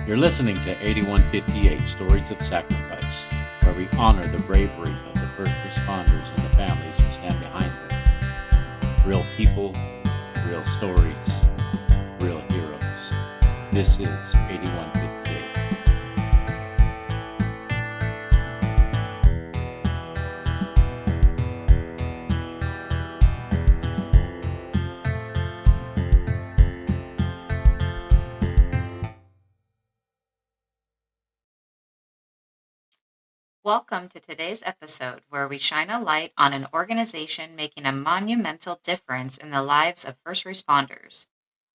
You're listening to 8158 Stories of Sacrifice, where we honor the bravery of the first responders and the families who stand behind them. Real people, real stories, real heroes. This is 8158. Welcome to today's episode where we shine a light on an organization making a monumental difference in the lives of first responders.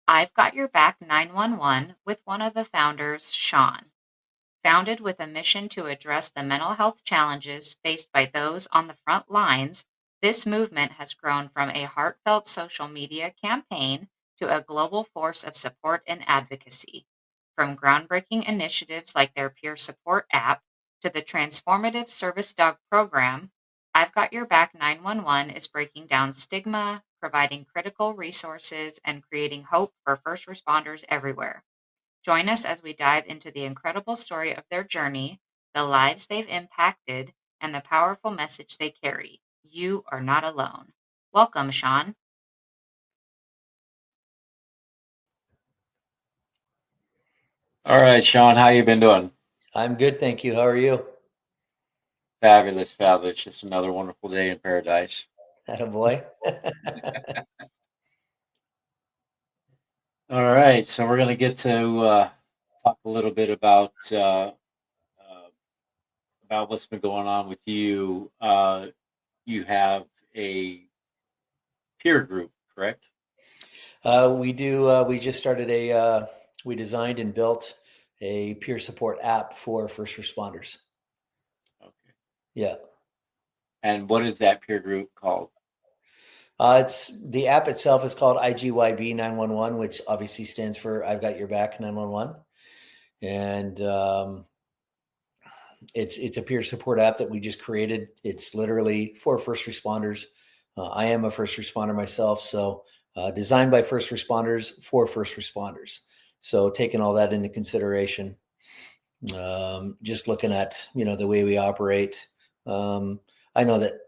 I've Got Your Back 911 with one of the founders, Sean. Founded with a mission to address the mental health challenges faced by those on the front lines, this movement has grown from a heartfelt social media campaign to a global force of support and advocacy. From groundbreaking initiatives like their peer support app to the transformative service dog program, I've Got Your Back 911 is breaking down stigma, providing critical resources, and creating hope for first responders everywhere. Join us as we dive into the incredible story of their journey, the lives they've impacted, and the powerful message they carry. You are not alone. Welcome, Sean. All right, Sean, how you been doing? I'm good, thank you. How are you? Fabulous, fabulous. Just another wonderful day in paradise. Attaboy. All right, so we're going to get to talk a little bit about what's been going on with you. You have a peer group, correct? We do. We just started we designed and built a peer support app for first responders. Okay. Yeah. And what is that peer group called? It's the app itself is called IGYB 911, which obviously stands for I've Got Your Back 911. And it's a peer support app that we just created. It's literally for first responders. I am a first responder myself, so designed by first responders for first responders. So taking all that into consideration, just looking at the way we operate. I know that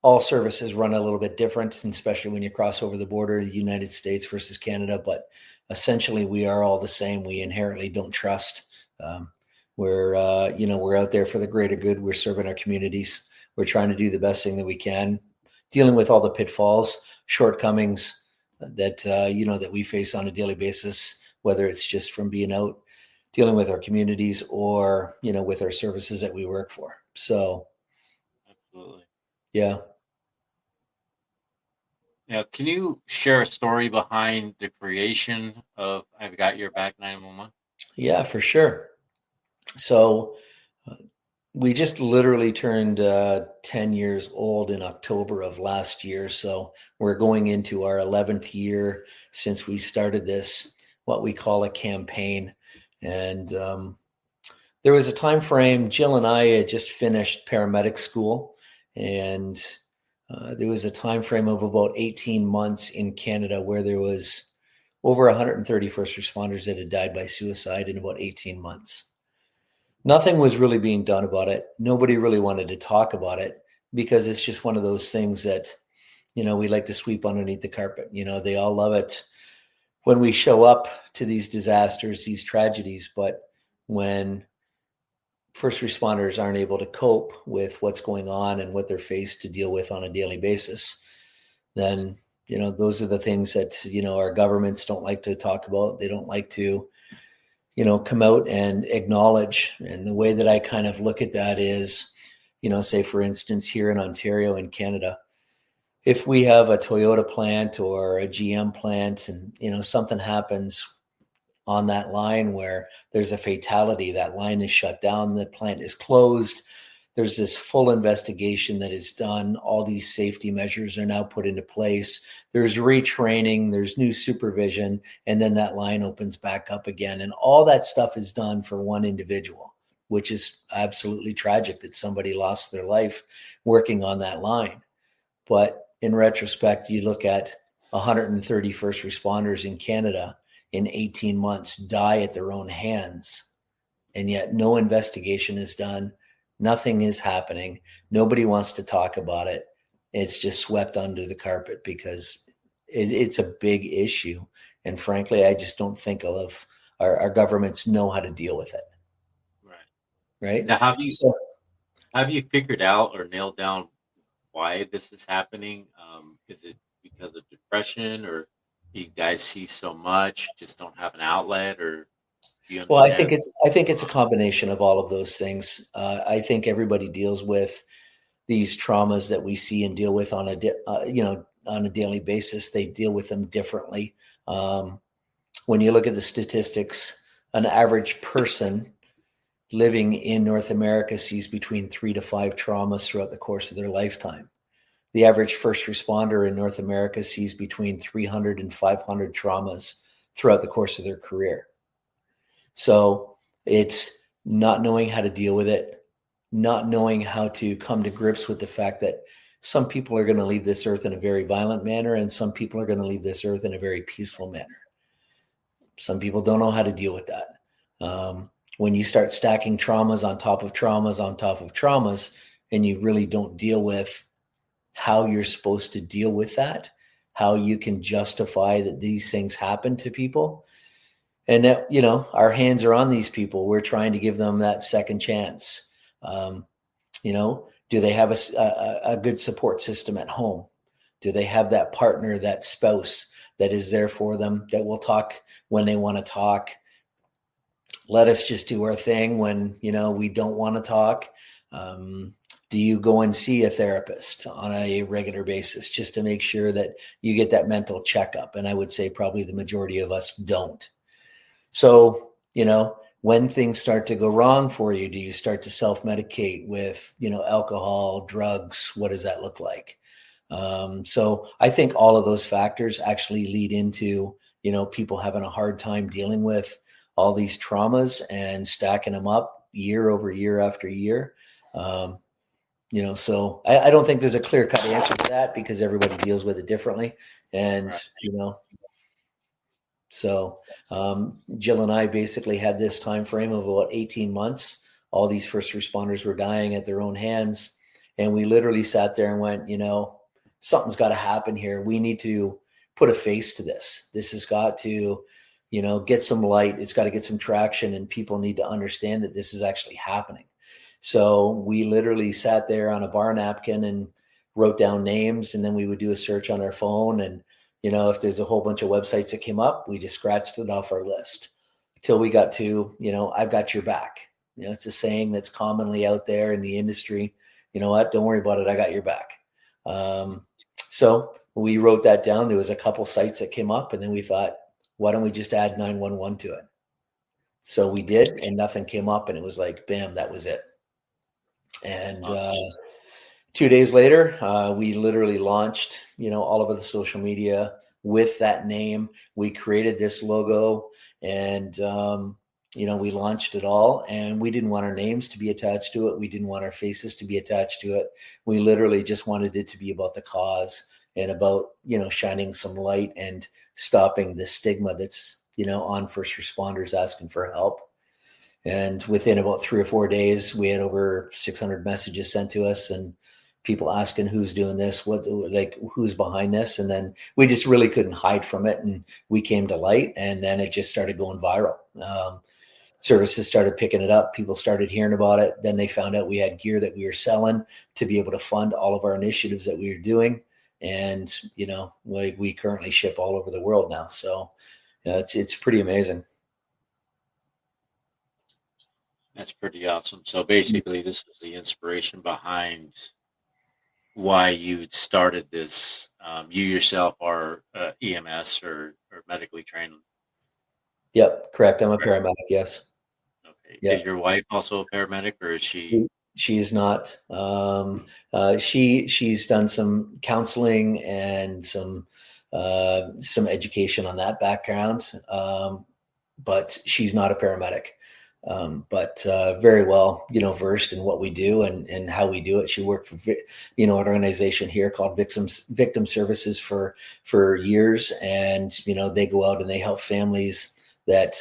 all services run a little bit different, and especially when you cross over the border, the United States versus Canada. But essentially, we are all the same. We inherently don't trust. We're out there for the greater good. We're serving our communities. We're trying to do the best thing that we can, dealing with all the pitfalls, shortcomings that that we face on a daily basis, whether it's just from being out dealing with our communities or with our services that we work for. So, Absolutely. yeah. Now, can you share a story behind the creation of I've Got Your Back 911? Yeah, for sure. So we just literally turned 10 years old in October of last year. So we're going into our 11th year since we started this, what we call a campaign. And there was a time frame. Jill and I had just finished paramedic school, and there was a time frame of about 18 months in Canada where there was over 130 first responders that had died by suicide in about 18 months. Nothing was really being done about it. Nobody really wanted to talk about it because it's just one of those things that, we like to sweep underneath the carpet. They all love it when we show up to these disasters, these tragedies. But when first responders aren't able to cope with what's going on and what they're faced to deal with on a daily basis, then, those are the things that, our governments don't like to talk about. They don't like to come out and acknowledge. And the way that I kind of look at that is, say, for instance, here in Ontario and Canada, if we have a Toyota plant or a GM plant and, something happens on that line where there's a fatality, that line is shut down, the plant is closed. There's this full investigation that is done. All these safety measures are now put into place. There's retraining, there's new supervision, and then that line opens back up again. And all that stuff is done for one individual, which is absolutely tragic that somebody lost their life working on that line. But in retrospect, you look at 130 first responders in Canada in 18 months die at their own hands, and yet no investigation is done. Nothing is happening. Nobody wants to talk about it. It's just swept under the carpet because it's a big issue. And frankly, I just don't think our governments know how to deal with it. Right. Right. Now, So, have you figured out or nailed down why this is happening? Is it because of depression, or you guys see so much, just don't have an outlet, or do you well, understand? I think it's a combination of all of those things. I think everybody deals with these traumas that we see and deal with on a daily basis. They deal with them differently. When you look at the statistics, an average person living in North America sees between 3 to 5 traumas throughout the course of their lifetime. The average first responder in North America sees between 300 and 500 traumas throughout the course of their career. So it's not knowing how to deal with it, not knowing how to come to grips with the fact that some people are going to leave this earth in a very violent manner, and some people are going to leave this earth in a very peaceful manner. Some people don't know how to deal with that. When you start stacking traumas on top of traumas on top of traumas, and you really don't deal with how you're supposed to deal with that, how you can justify that these things happen to people, and that, our hands are on these people. We're trying to give them that second chance. Do they have a good support system at home? Do they have that partner, that spouse that is there for them, that will talk when they want to talk? Let us just do our thing when, we don't want to talk. Do you go and see a therapist on a regular basis just to make sure that you get that mental checkup? And I would say probably the majority of us don't. So, when things start to go wrong for you, do you start to self-medicate with, alcohol, drugs? What does that look like? So I think all of those factors actually lead into, people having a hard time dealing with all these traumas and stacking them up year over year after year. So I don't think there's a clear-cut answer to that, because everybody deals with it differently. And, Right. So Jill and I basically had this time frame of about 18 months. All these first responders were dying at their own hands. And we literally sat there and went, something's got to happen here. We need to put a face to this. This has got to, get some light. It's got to get some traction, and people need to understand that this is actually happening. So we literally sat there on a bar napkin and wrote down names, and then we would do a search on our phone. And if there's a whole bunch of websites that came up, we just scratched it off our list till we got to, I've got your back. It's a saying that's commonly out there in the industry. You know what? Don't worry about it. I got your back. So we wrote that down. There was a couple sites that came up, and then we thought, why don't we just add 911 to it? So we did, and nothing came up, and it was like, bam, that was it. And Awesome. 2 days later, we literally launched, all over the social media with that name. We created this logo, and, we launched it all, and we didn't want our names to be attached to it. We didn't want our faces to be attached to it. We literally just wanted it to be about the cause and about, shining some light and stopping the stigma that's, on first responders asking for help. And within about 3 or 4 days, we had over 600 messages sent to us, and people asking who's doing this, who's behind this. And then we just really couldn't hide from it. And we came to light, and then it just started going viral. Services started picking it up. People started hearing about it. Then they found out we had gear that we were selling to be able to fund all of our initiatives that we were doing. And, we currently ship all over the world now. So it's pretty amazing. That's pretty awesome. So basically, this was the inspiration behind why you started this. You yourself are EMS or medically trained. Yep, correct. I'm a paramedic. Yes. Okay. Yeah. Is your wife also a paramedic, or is she? She is not. She's done some counseling and some education on that background, but she's not a paramedic. but very well, versed in what we do and how we do it. She worked for, an organization here called Victim Services for years, and they go out and they help families that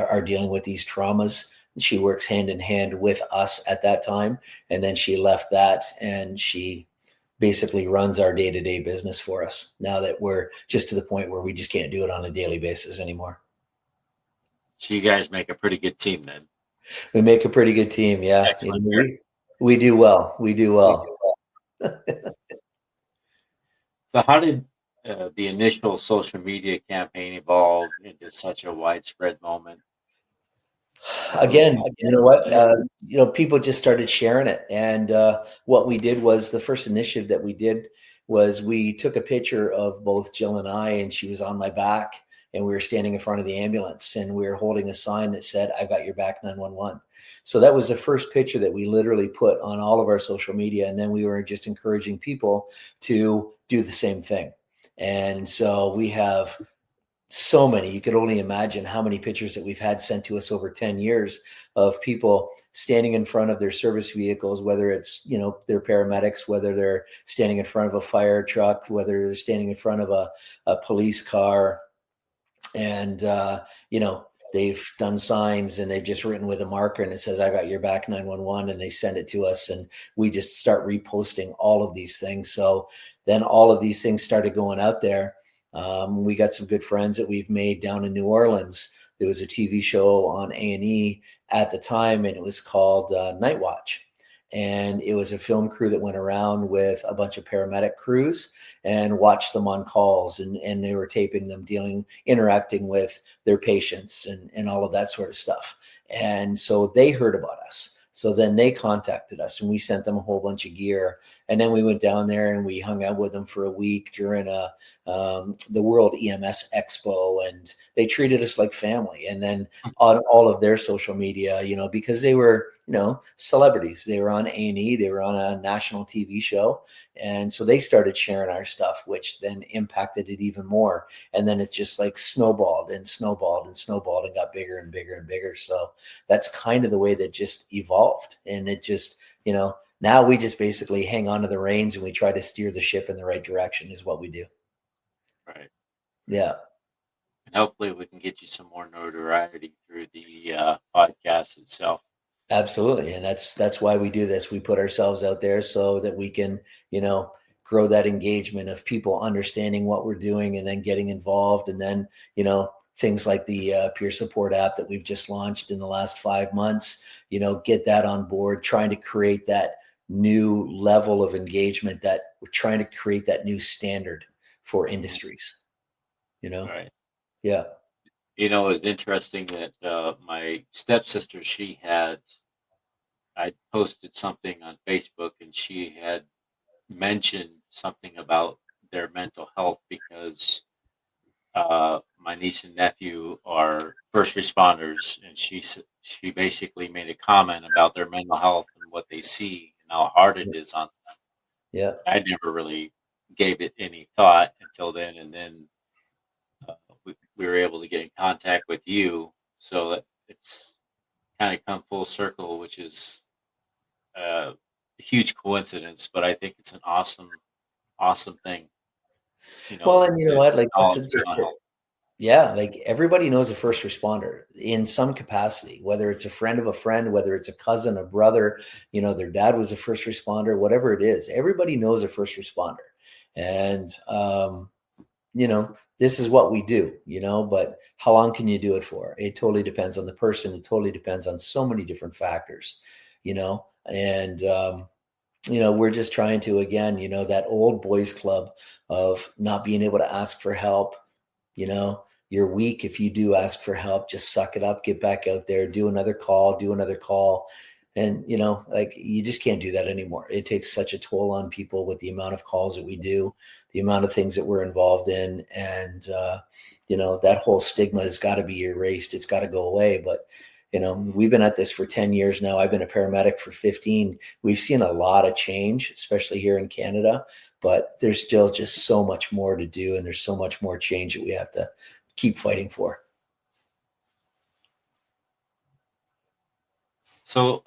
are dealing with these traumas. She works hand in hand with us at that time, and then she left that and she basically runs our day-to-day business for us now that we're just to the point where we just can't do it on a daily basis anymore. So you guys make a pretty good team then. We make a pretty good team. Yeah. Excellent. We do well. We do well. So how did the initial social media campaign evolve into such a widespread moment? Again, you know what? People just started sharing it. And what we did was the first initiative that we did was we took a picture of both Jill and I, and she was on my back, and we were standing in front of the ambulance, and we were holding a sign that said, "I've got your back, 911." So that was the first picture that we literally put on all of our social media. And then we were just encouraging people to do the same thing. And so we have so many, you could only imagine how many pictures that we've had sent to us over 10 years of people standing in front of their service vehicles, whether it's, they're paramedics, whether they're standing in front of a fire truck, whether they're standing in front of a police car. And, they've done signs and they've just written with a marker and it says, "I got your back, 911," and they send it to us and we just start reposting all of these things. So then all of these things started going out there. We got some good friends that we've made down in New Orleans. There was a TV show on A&E at the time, and it was called Night Watch. And it was a film crew that went around with a bunch of paramedic crews and watched them on calls, and they were taping them interacting with their patients and all of that sort of stuff. And so they heard about us. So then they contacted us and we sent them a whole bunch of gear. And then we went down there and we hung out with them for a week during the World EMS Expo, and they treated us like family. And then on all of their social media, because they were, celebrities, they were on A&E, they were on a national TV show. And so they started sharing our stuff, which then impacted it even more. And then it's just like snowballed and snowballed and snowballed and got bigger and bigger and bigger. So that's kind of the way that just evolved. And it just, now we just basically hang on to the reins and we try to steer the ship in the right direction is what we do. Right. Yeah. And hopefully we can get you some more notoriety through the podcast itself. Absolutely. And that's why we do this. We put ourselves out there so that we can, grow that engagement of people understanding what we're doing and then getting involved. And then, things like the peer support app that we've just launched in the last 5 months, get that on board, trying to create that new level of engagement, that we're trying to create that new standard for industries, Right. Yeah. It's interesting that my stepsister, I posted something on Facebook and she had mentioned something about their mental health because my niece and nephew are first responders, and she basically made a comment about their mental health and what they see and how hard it is on them. Yeah. I never really gave it any thought until then, and then we were able to get in contact with you, so that it's kind of come full circle, which is a huge coincidence, but I think it's an awesome thing. Well, and you know to what, like this acknowledge is just mental health. yeah, like everybody knows a first responder in some capacity, whether it's a friend of a friend, whether it's a cousin, a brother, their dad was a first responder, whatever it is, everybody knows a first responder. And, this is what we do, but how long can you do it for? It totally depends on the person. It totally depends on so many different factors, and, we're just trying to, again, that old boys club of not being able to ask for help. You're weak if you do ask for help. Just suck it up, get back out there, do another call. And, like you just can't do that anymore. It takes such a toll on people with the amount of calls that we do, the amount of things that we're involved in. And, that whole stigma has got to be erased. It's got to go away. But, we've been at this for 10 years now. I've been a paramedic for 15. We've seen a lot of change, especially here in Canada, but there's still just so much more to do. And there's so much more change that we have to keep fighting for. So,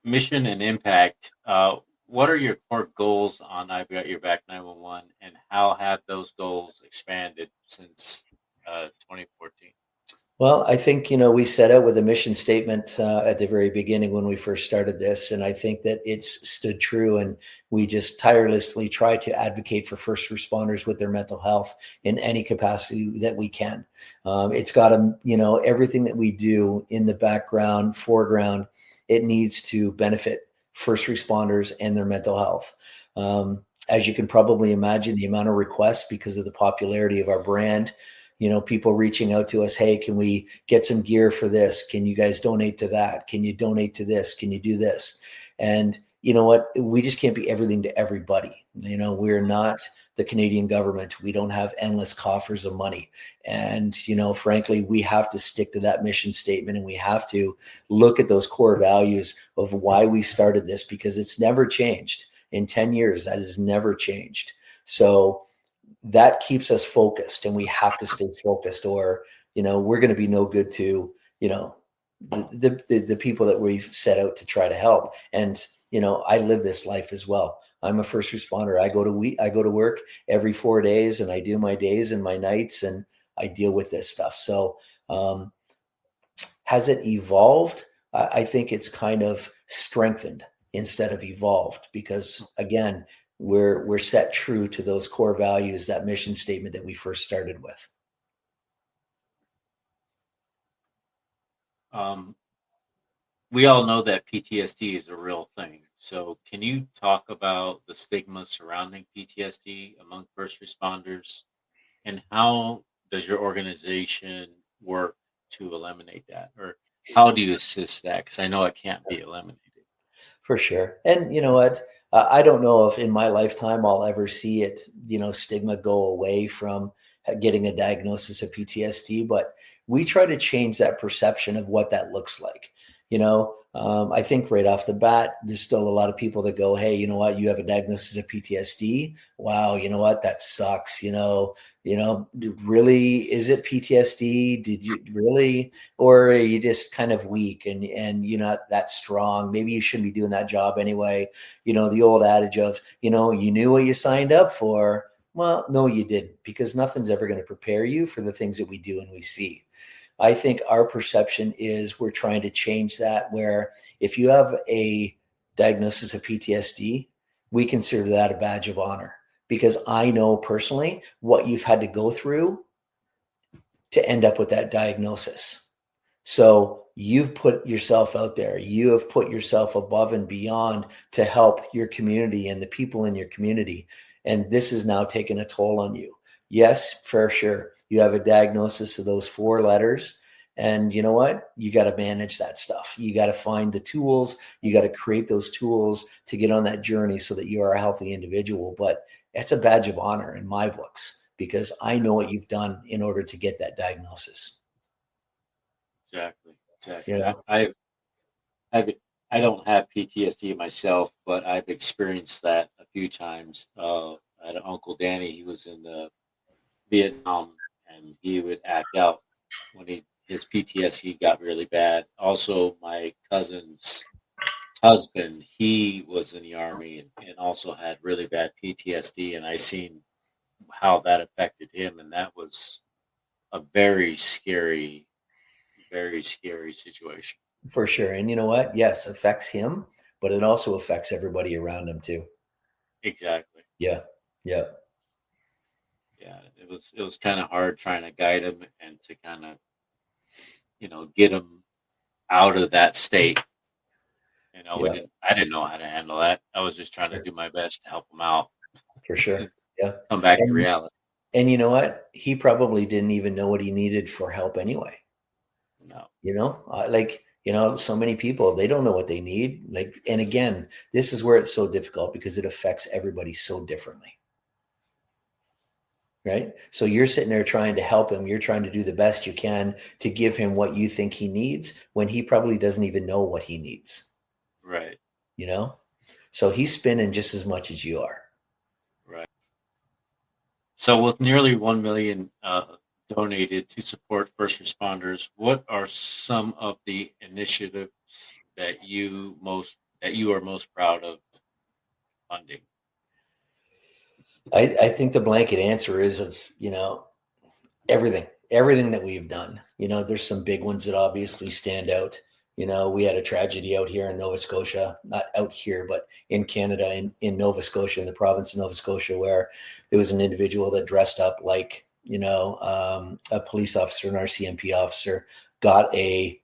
mission and impact. What are your core goals on I've Got Your Back 911, and how have those goals expanded since 2014? Well, I think, we set out with a mission statement at the very beginning when we first started this. And I think that it's stood true. And we just tirelessly try to advocate for first responders with their mental health in any capacity that we can. It's got to, everything that we do in the background, foreground, it needs to benefit first responders and their mental health. As you can probably imagine, the amount of requests because of the popularity of our brand, people reaching out to us, hey, can we get some gear for this? Can you guys donate to that? Can you donate to this? Can you do this? And you know what? We just can't be everything to everybody. We're not the Canadian government. We don't have endless coffers of money. And, frankly, we have to stick to that mission statement, and we have to look at those core values of why we started this, because it's never changed. In 10 years, that has never changed. So that keeps us focused, and we have to stay focused, or we're going to be no good to the people that we've set out to try to help. And I live this life as well. I'm a first responder. I go to work every 4 days, and I do my days and my nights, and I deal with this stuff. So has it evolved? I think it's kind of strengthened instead of evolved, because again, we're set true to those core values, that mission statement that we first started with. Um, we all know that PTSD is a real thing. So, can you talk about the stigma surrounding PTSD among first responders, and how does your organization work to eliminate that, or how do you assist that? Because I know it can't be eliminated. For sure. And you know what? I don't know if in my lifetime I'll ever see it, stigma go away from getting a diagnosis of PTSD, but we try to change that perception of what that looks like. I think right off the bat, there's still a lot of people that go, hey, you know what? You have a diagnosis of PTSD. Wow. You know what? That sucks. Really, is it PTSD? Did you really, or are you just kind of weak and you're not that strong? Maybe you shouldn't be doing that job anyway. The old adage of, you knew what you signed up for. Well, no, you didn't, because nothing's ever going to prepare you for the things that we do and we see. I think our perception is we're trying to change that, where if you have a diagnosis of PTSD, we consider that a badge of honor, because I know personally what you've had to go through to end up with that diagnosis. So you've put yourself out there. You have put yourself above and beyond to help your community and the people in your community. And this is now taking a toll on you. Yes, for sure. You have a diagnosis of those 4 letters. And you know what? You got to manage that stuff. You got to find the tools. You got to create those tools to get on that journey so that you are a healthy individual. But it's a badge of honor in my books, because I know what you've done in order to get that diagnosis. Exactly. You Exactly. know? I've I don't have PTSD myself, but I've experienced that a few times. I had an Uncle Danny. He was in Vietnam, and he would act out when his PTSD got really bad. Also, my cousin's husband, he was in the army, and also had really bad PTSD, and I seen how that affected him, and that was a very scary situation. For sure. And you know what? Yes, affects him, but it also affects everybody around him too. Exactly. Yeah. Yeah. Yeah, it was kind of hard trying to guide him and to kind of get him out of that state. We Yeah. didn't. I didn't know how to handle that. I was just trying to Sure. do my best to help him out. For sure. Yeah. Come back to And reality. and you know what? He probably didn't even know what he needed for help anyway. No. So many people, they don't know what they need. And again, this is where it's so difficult, because it affects everybody so differently. Right? So you're sitting there trying to help him. You're trying to do the best you can to give him what you think he needs, when he probably doesn't even know what he needs. Right. You know? So he's spinning just as much as you are. Right. So, with nearly 1 million donated to support first responders, what are some of the initiatives that you are most proud of funding? I think the blanket answer is of, everything that we've done. There's some big ones that obviously stand out. We had a tragedy out here in Nova Scotia, not out here, but in Canada, in Nova Scotia, in the province of Nova Scotia, where there was an individual that dressed up like, a police officer, an RCMP officer, got a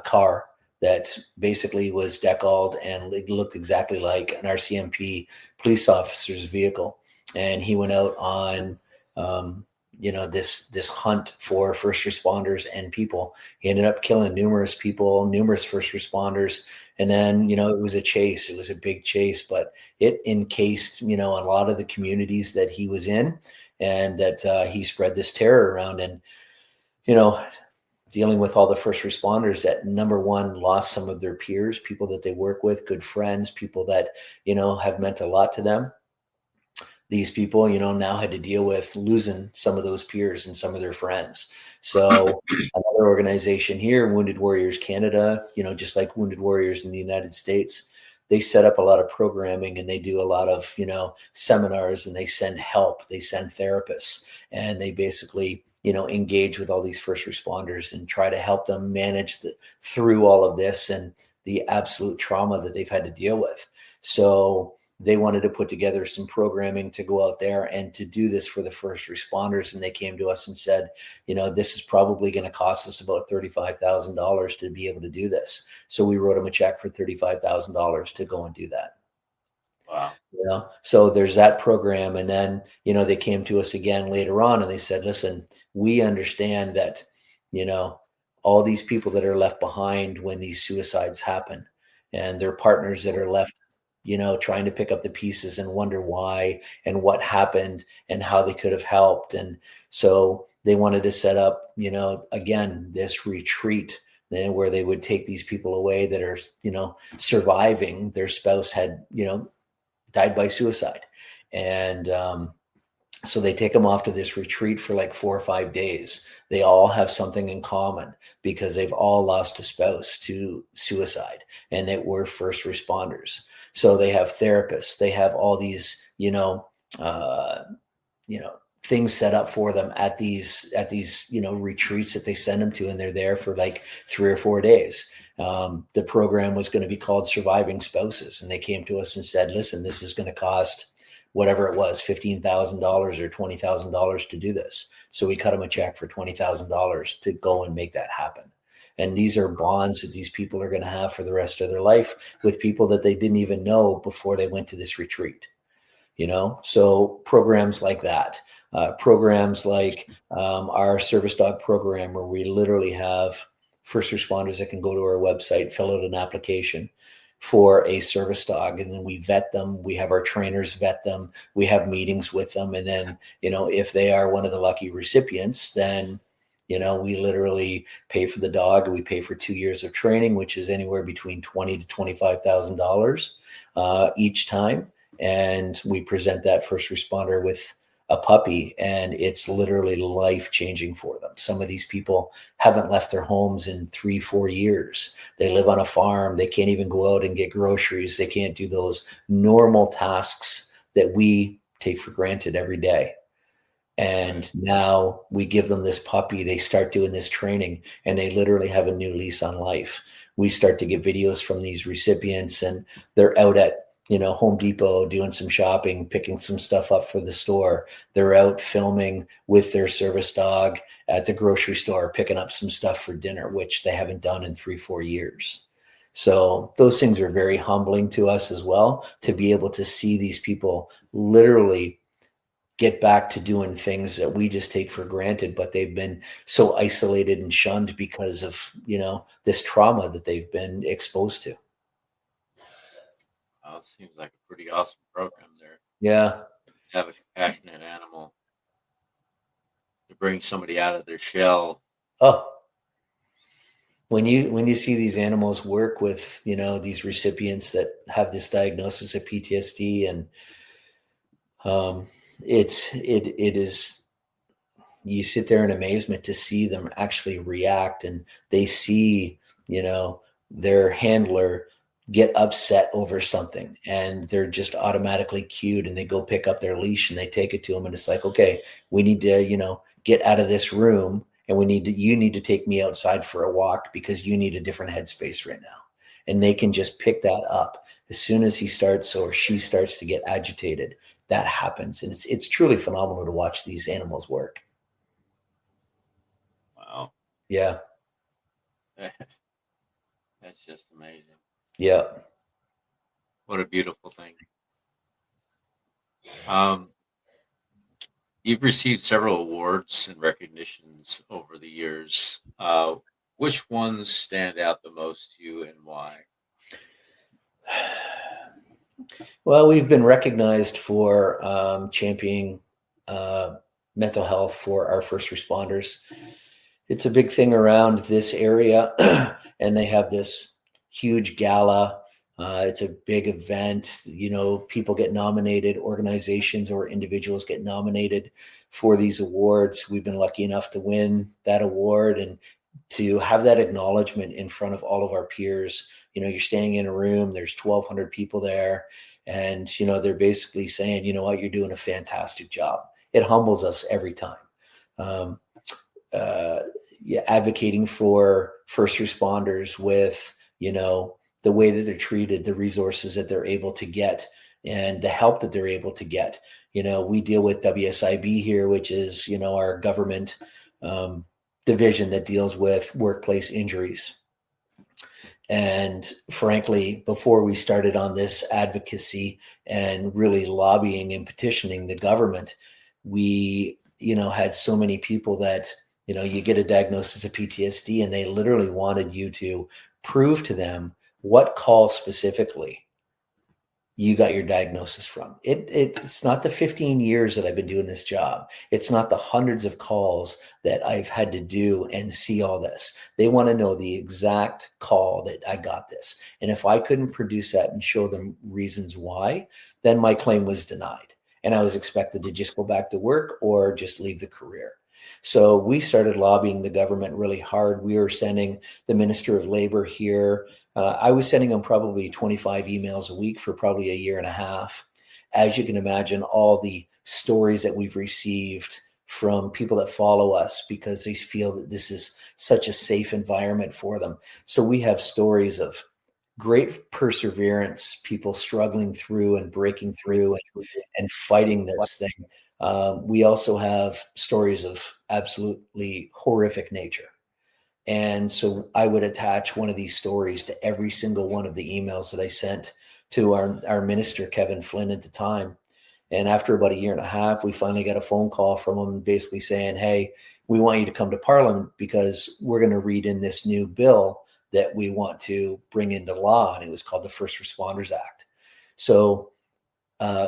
car that basically was decaled and it looked exactly like an RCMP police officer's vehicle. And he went out on, this hunt for first responders and people. He ended up killing numerous people, numerous first responders. And then, it was a chase. It was a big chase, but it encased, a lot of the communities that he was in, and that he spread this terror around. And, dealing with all the first responders that, number one, lost some of their peers, people that they work with, good friends, people that, have meant a lot to them. These people, now had to deal with losing some of those peers and some of their friends. So another organization here, Wounded Warriors Canada, just like Wounded Warriors in the United States, they set up a lot of programming and they do a lot of, seminars, and they send help, they send therapists, and they basically, engage with all these first responders and try to help them manage through all of this and the absolute trauma that they've had to deal with. So they wanted to put together some programming to go out there and to do this for the first responders. And they came to us and said, this is probably going to cost us about $35,000 to be able to do this. So we wrote them a check for $35,000 to go and do that. Wow. So there's that program. And then, they came to us again later on and they said, listen, we understand that, all these people that are left behind when these suicides happen, and their partners that are left, trying to pick up the pieces and wonder why and what happened and how they could have helped. And so they wanted to set up, again, this retreat then where they would take these people away that are, surviving. Their spouse had, died by suicide. And so they take them off to this retreat for like 4 or 5 days. They all have something in common because they've all lost a spouse to suicide, and they were first responders. So they have therapists. They have all these, things set up for them at these, retreats that they send them to, and they're there for like 3 or 4 days. The program was going to be called Surviving Spouses, and they came to us and said, listen, this is going to cost whatever it was, $15,000 or $20,000 to do this. So we cut them a check for $20,000 to go and make that happen. And these are bonds that these people are going to have for the rest of their life with people that they didn't even know before they went to this retreat. So programs like that, programs like our service dog program, where we literally have first responders that can go to our website, fill out an application for a service dog, and then we vet them. We have our trainers vet them. We have meetings with them. And then, if they are one of the lucky recipients, then, we literally pay for the dog. We pay for 2 years of training, which is anywhere between $20,000 to $25,000 each time. And we present that first responder with a puppy, and it's literally life-changing for them. Some of these people haven't left their homes in 3-4 years. They live on a farm. They can't even go out and get groceries. They can't do those normal tasks that we take for granted every day. And now we give them this puppy. They start doing this training, and they literally have a new lease on life. We start to get videos from these recipients, and they're out at Home Depot doing some shopping, picking some stuff up for the store. They're out filming with their service dog at the grocery store, picking up some stuff for dinner, which they haven't done in 3-4 years. So those things are very humbling to us as well, to be able to see these people literally get back to doing things that we just take for granted, but they've been so isolated and shunned because of, this trauma that they've been exposed to. It seems like a pretty awesome program there. Yeah. Have a compassionate animal to bring somebody out of their shell. Oh, when you see these animals work with, these recipients that have this diagnosis of PTSD, and it is, you sit there in amazement to see them actually react, and they see, their handler get upset over something, and they're just automatically cued, and they go pick up their leash and they take it to them, and it's like, okay, we need to, get out of this room, and you need to take me outside for a walk because you need a different headspace right now. And they can just pick that up as soon as he starts or she starts to get agitated. That happens, and it's truly phenomenal to watch these animals work. Wow. Yeah. That's just amazing. Yeah. What a beautiful thing. You've received several awards and recognitions over the years. Which ones stand out the most to you and why? Well, we've been recognized for championing mental health for our first responders. It's a big thing around this area, and they have this huge gala. It's a big event. People get nominated, organizations or individuals get nominated for these awards. We've been lucky enough to win that award and to have that acknowledgement in front of all of our peers. You're standing in a room, there's 1,200 people there, and they're basically saying, you know what, you're doing a fantastic job. It humbles us every time. Advocating for first responders with the way that they're treated, the resources that they're able to get, and the help that they're able to get. We deal with WSIB here, which is our government division that deals with workplace injuries. And frankly, before we started on this advocacy and really lobbying and petitioning the government, we had so many people that you get a diagnosis of PTSD, and they literally wanted you to prove to them what call specifically you got your diagnosis from. It's not the 15 years that I've been doing this job. It's not the hundreds of calls that I've had to do and see all this. They want to know the exact call that I got this. And if I couldn't produce that and show them reasons why, then my claim was denied. And I was expected to just go back to work or just leave the career. So we started lobbying the government really hard. We were sending the Minister of Labor here. I was sending them probably 25 emails a week for probably a year and a half. As you can imagine, all the stories that we've received from people that follow us because they feel that this is such a safe environment for them. So we have stories of great perseverance, people struggling through and breaking through and fighting this thing. We also have stories of absolutely horrific nature. And so I would attach one of these stories to every single one of the emails that I sent to our minister, Kevin Flynn, at the time. And after about a year and a half, we finally got a phone call from him basically saying, hey, we want you to come to Parliament because we're going to read in this new bill that we want to bring into law. And it was called the First Responders Act. So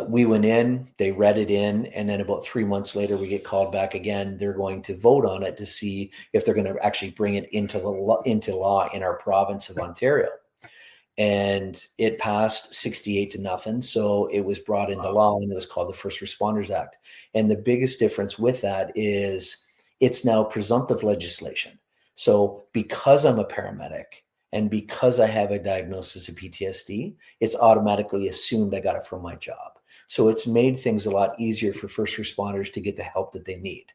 we went in, they read it in, and then about 3 months later, we get called back again. They're going to vote on it to see if they're going to actually bring it into law in our province of Ontario. And it passed 68-0. So it was brought into law, and it was called the First Responders Act. And the biggest difference with that is it's now presumptive legislation. So because I'm a paramedic, and because I have a diagnosis of PTSD, it's automatically assumed I got it from my job. So it's made things a lot easier for first responders to get the help that they need.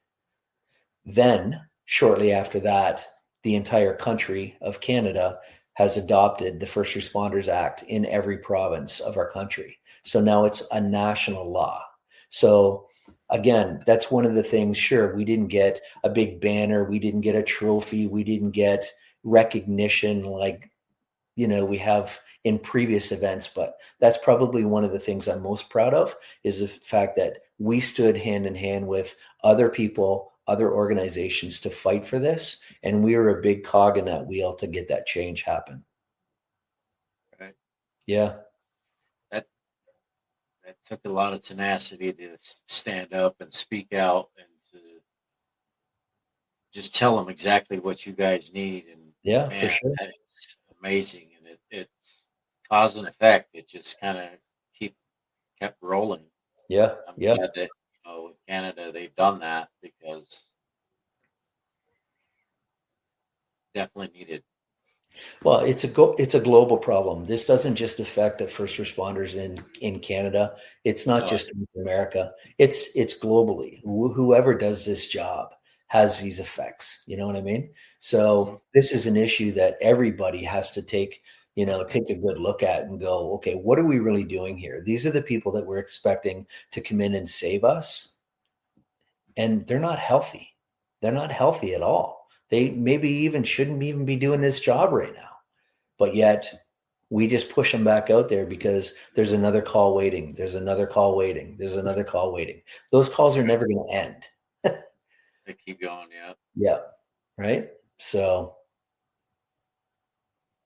Then, shortly after that, the entire country of Canada has adopted the First Responders Act in every province of our country. So now it's a national law. So again, that's one of the things, sure, we didn't get a big banner, we didn't get a trophy, we didn't get recognition like we have in previous events, but that's probably one of the things I'm most proud of is the fact that we stood hand in hand with other people, other organizations to fight for this, and we were a big cog in that wheel to get that change happen. Right. Yeah. That took a lot of tenacity to stand up and speak out and to just tell them exactly what you guys need. And Yeah, for man, sure. that is amazing. And it's cause and effect. It just kind of kept rolling. Yeah. I'm Yeah. glad that in Canada they've done that because definitely needed. Well, it's a global problem. This doesn't just affect the first responders in Canada. It's not Oh, just North America. It's globally. Whoever does this job has these effects. You know what I mean? mhm. So this is an issue that everybody has to take a good look at and go, okay, what are we really doing here? These are the people that we're expecting to come in and save us, and they're not healthy. They're not healthy at all. They maybe even shouldn't even be doing this job right now, but yet we just push them back out there because there's another call waiting. There's another call waiting. There's another call waiting. Those calls are never going to end. They keep going, yeah. Yeah. Right. So,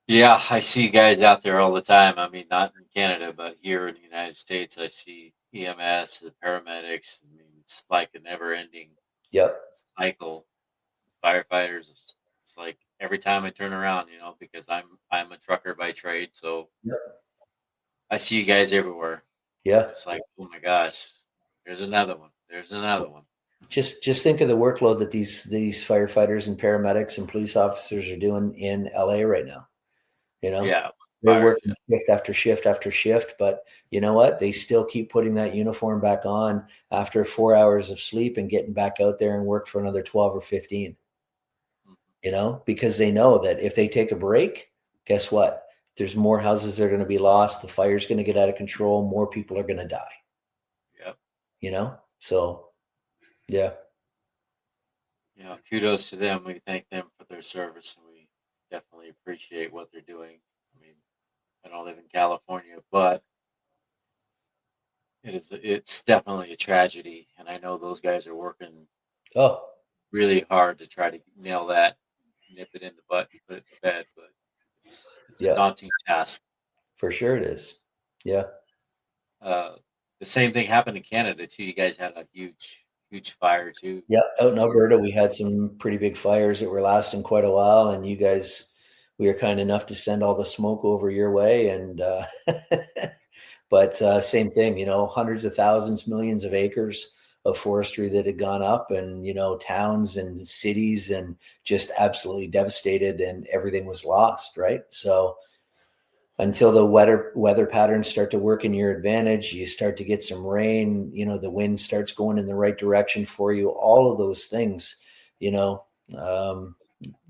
Yeah, I see guys out there all the time. I mean, not in Canada, but here in the United States, I see EMS, the paramedics. I mean, it's like a never-ending yep. cycle. Firefighters, it's like every time I turn around, because I'm a trucker by trade, so Yep. I see you guys everywhere. Yeah. It's like, oh my gosh, there's another one. There's another one. Just think of the workload that these firefighters and paramedics and police officers are doing in LA right now. You know, Yeah, they're fires. working shift after shift after shift, but you know what? They still keep putting that uniform back on after 4 hours of sleep and getting back out there and work for another 12 or 15, Mhm. because they know that if they take a break, guess what? There's more houses that are going to be lost. The fire's going to get out of control. More people are going to die, Yep. So yeah, Kudos to them. We thank them for their service, and we definitely appreciate what they're doing. I mean, I don't live in California, but it's definitely a tragedy, and I know those guys are working oh really hard to try to nail that, nip it in the butt, and put it to bed. But it's a yeah, daunting task. for sure it is. Yeah. Uh, the same thing happened in Canada too. You guys had a huge fire too. Yeah, out in Where Alberta, we had some pretty big fires that were lasting quite a while, and you guys, we were kind enough to send all the smoke over your way, and but same thing, hundreds of thousands, millions of acres of forestry that had gone up, and towns and cities, and just absolutely devastated, and everything was lost, right? So until the weather patterns start to work in your advantage, you start to get some rain, the wind starts going in the right direction for you, all of those things, you know um,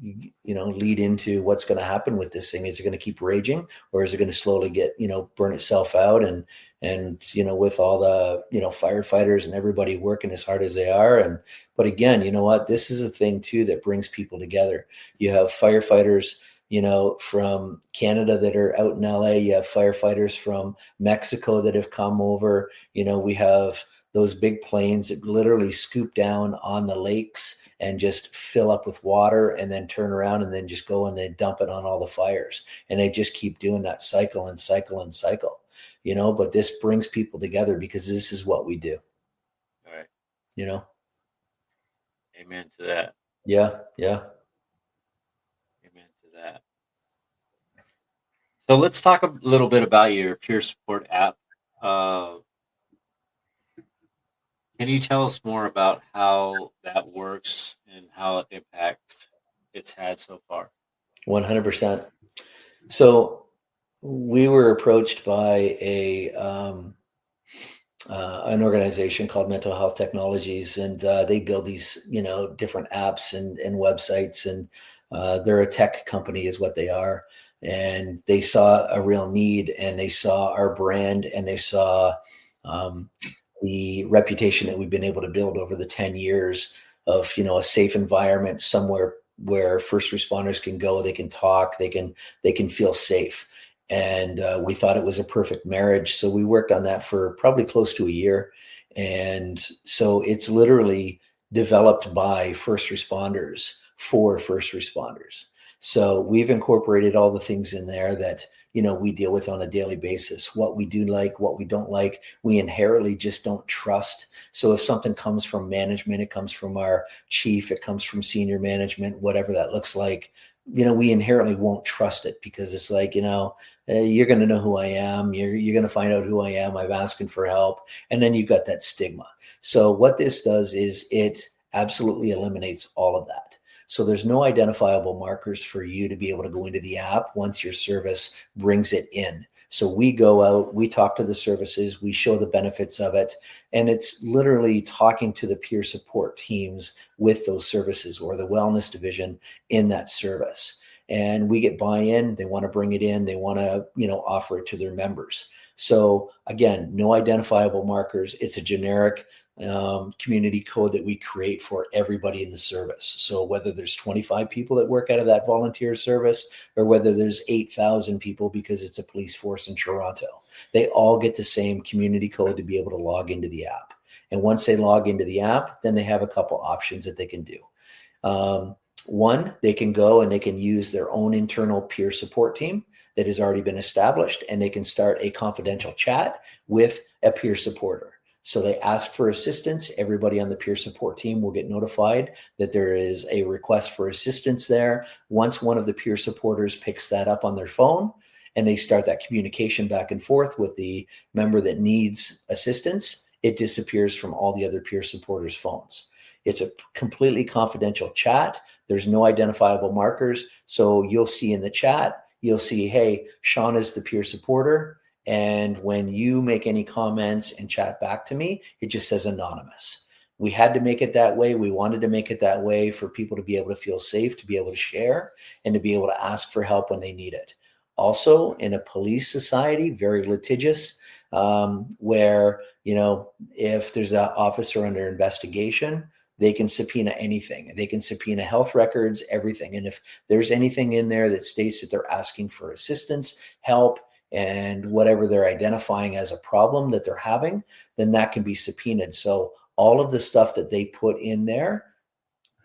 lead into what's going to happen with this thing. Is it going to keep raging, or is it going to slowly get burn itself out? And with all the firefighters and everybody working as hard as they are, but again, you know what, this is a thing too that brings people together. You have firefighters from Canada that are out in LA. You have firefighters from Mexico that have come over. We have those big planes that literally scoop down on the lakes and just fill up with water and then turn around and then just go and they dump it on all the fires. And they just keep doing that cycle and cycle and cycle, but this brings people together because this is what we do, all right, you know? amen to that. Yeah. Yeah. Amen to that. So let's talk a little bit about your peer support app. Uh, can you tell us more about how that works and how it impacts it's had so far? 100%. So we were approached by an organization called Mental Health Technologies, and they build these, different apps and websites, and they're a tech company, is what they are. And they saw a real need, and they saw our brand, and they saw um, the reputation that we've been able to build over the 10 years of, a safe environment somewhere where first responders can go, they can talk, they can feel safe. And we thought it was a perfect marriage. So we worked on that for probably close to a year. And so it's literally developed by first responders for first responders. So we've incorporated all the things in there that, we deal with on a daily basis. What we do like, what we don't like, we inherently just don't trust. So if something comes from management, it comes from our chief, it comes from senior management, whatever that looks like, we inherently won't trust it because it's like, you're going to know who I am. You're going to find out who I am. I'm asking for help. And then you've got that stigma. So what this does is it absolutely eliminates all of that. So there's no identifiable markers for you to be able to go into the app once your service brings it in. So we go out, we talk to the services, we show the benefits of it, and it's literally talking to the peer support teams with those services or the wellness division in that service. And we get buy-in. They want to bring it in. They want to, offer it to their members. So again, no identifiable markers. It's a generic community code that we create for everybody in the service. So whether there's 25 people that work out of that volunteer service or whether there's 8,000 people because it's a police force in Toronto, they all get the same community code to be able to log into the app. And once they log into the app, then they have a couple options that they can do. One, they can go and they can use their own internal peer support team that has already been established, and they can start a confidential chat with a peer supporter. So they ask for assistance. Everybody on the peer support team will get notified that there is a request for assistance there. Once one of the peer supporters picks that up on their phone and they start that communication back and forth with the member that needs assistance, it disappears from all the other peer supporters' phones. It's a completely confidential chat. There's no identifiable markers. So you'll see in the chat, you'll see, hey, Sean is the peer supporter. And when you make any comments and chat back to me, it just says anonymous. We had to make it that way. We wanted to make it that way for people to be able to feel safe, to be able to share, and to be able to ask for help when they need it. Also, in a police society, very litigious, where, if there's an officer under investigation, they can subpoena anything. They can subpoena health records, everything. And if there's anything in there that states that they're asking for assistance, help, and whatever they're identifying as a problem that they're having, then that can be subpoenaed. So all of the stuff that they put in there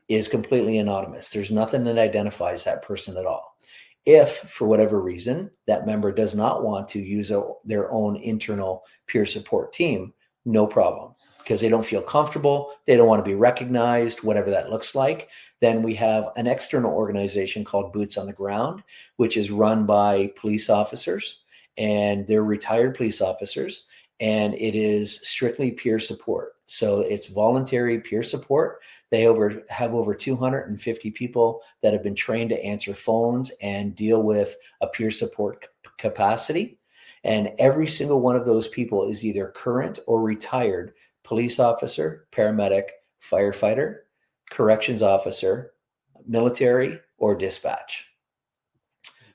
is completely anonymous. There's nothing that identifies that person at all. If, for whatever reason, that member does not want to use their own internal peer support team, no problem, because they don't feel comfortable, they don't want to be recognized, whatever that looks like. Then we have an external organization called Boots on the Ground, which is run by police officers, and they're retired police officers, and it is strictly peer support. So it's voluntary peer support. They have over 250 people that have been trained to answer phones and deal with a peer support capacity. And every single one of those people is either current or retired police officer, paramedic, firefighter, corrections officer, military, or dispatch.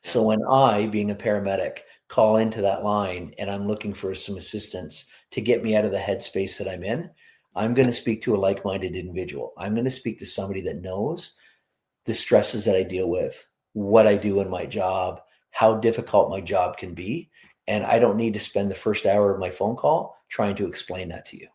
So when I, being a paramedic, call into that line and I'm looking for some assistance to get me out of the headspace that I'm in, I'm going to speak to a like-minded individual. I'm going to speak to somebody that knows the stresses that I deal with, what I do in my job, how difficult my job can be. And I don't need to spend the first hour of my phone call trying to explain that to you.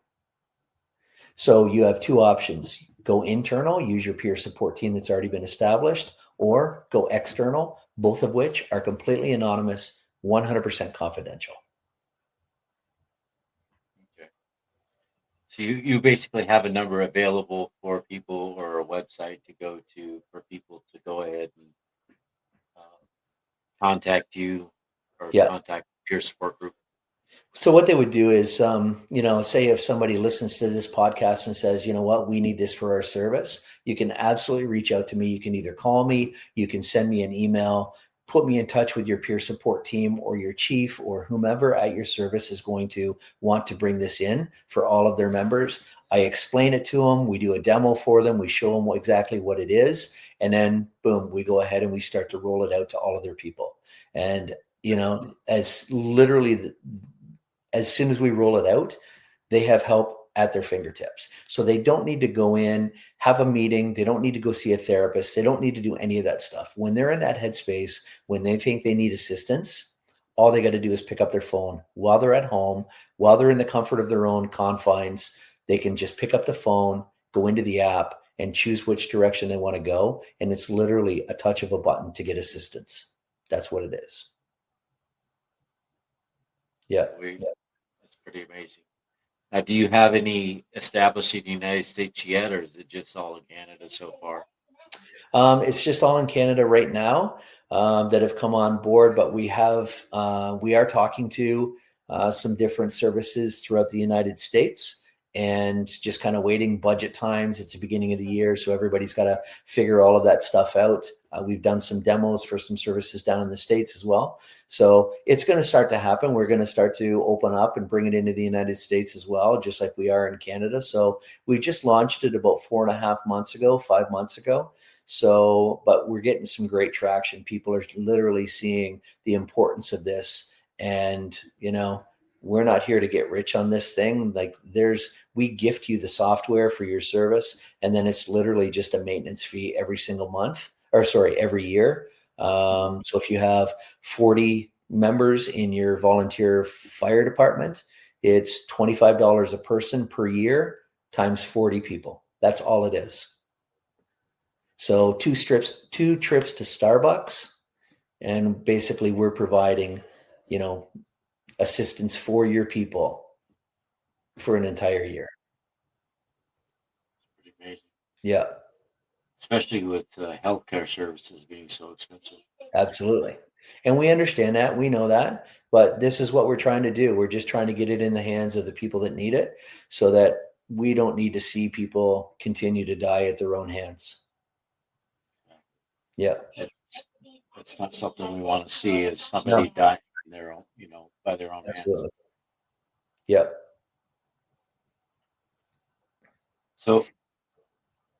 So you have two options. Go internal, use your peer support team that's already been established, or go external, both of which are completely anonymous, 100% confidential. Okay. So you basically have a number available for people, or a website to go to for people to go ahead and contact you or Yeah. contact peer support group. So what they would do is, say if somebody listens to this podcast and says, you know what, we need this for our service, you can absolutely reach out to me. You can either call me, you can send me an email, put me in touch with your peer support team or your chief or whomever at your service is going to want to bring this in for all of their members. I explain it to them. We do a demo for them. We show them exactly what it is. And then boom, we go ahead and we start to roll it out to all of their people. And, as soon as we roll it out, they have help at their fingertips. So they don't need to go in, have a meeting. They don't need to go see a therapist. They don't need to do any of that stuff. When they're in that headspace, when they think they need assistance, all they got to do is pick up their phone while they're at home, while they're in the comfort of their own confines. They can just pick up the phone, go into the app, and choose which direction they want to go. And it's literally a touch of a button to get assistance. That's what it is. Yeah. That's pretty amazing. Now, do you have any established in the United States yet, or is it just all in Canada so far? It's just all in Canada right now that have come on board, but we are talking to some different services throughout the United States. and just kind of waiting. Budget times, it's the beginning of the year, so everybody's got to figure all of that stuff out. We've done some demos for some services down in the States as well. So it's going to start to happen. We're going to start to open up and bring it into the United States as well, just like we are in Canada. So we just launched it about 4.5 months ago, 5 months ago. So, but we're getting some great traction. People are literally seeing the importance of this. And, we're not here to get rich on this thing. Like we gift you the software for your service, and then it's literally just a maintenance fee every single month, or sorry, every year. So if you have 40 members in your volunteer fire department, it's $25 a person per year times 40 people. That's all it is. So two trips to Starbucks, and basically we're providing, assistance for your people for an entire year. It's pretty amazing. Yeah. Especially with healthcare services being so expensive. Absolutely. And we understand that. We know that. But this is what we're trying to do. We're just trying to get it in the hands of the people that need it, so that we don't need to see people continue to die at their own hands. Yeah. It's not something we want to see, is somebody dying in their own, by their own Absolutely. hands. Yep. So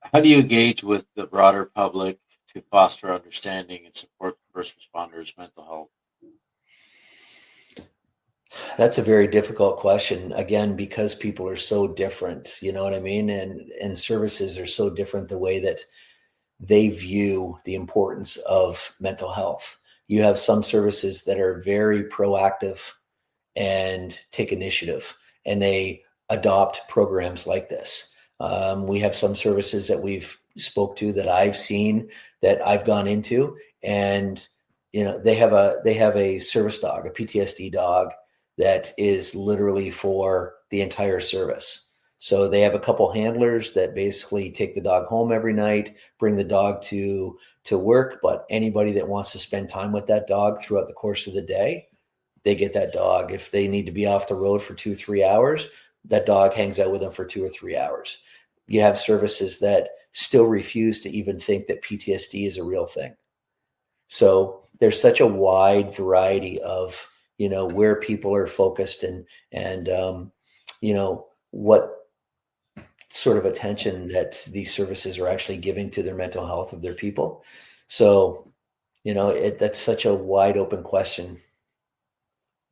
how do you engage with the broader public to foster understanding and support first responders' mental health? That's a very difficult question, again, because people are so different, you know what I mean? And services are so different, the way that they view the importance of mental health. You have some services that are very proactive and take initiative, and they adopt programs like this. We have some services that we've spoke to, that I've seen, that I've gone into, and they have a service dog, a PTSD dog, that is literally for the entire service. So they have a couple handlers that basically take the dog home every night, bring the dog to work. But anybody that wants to spend time with that dog throughout the course of the day, they get that dog. If they need to be off the road for 2-3 hours, that dog hangs out with them for 2 or 3 hours. You have services that still refuse to even think that PTSD is a real thing. So there's such a wide variety of, where people are focused, and what sort of attention that these services are actually giving to their mental health of their people. So, that's such a wide open question,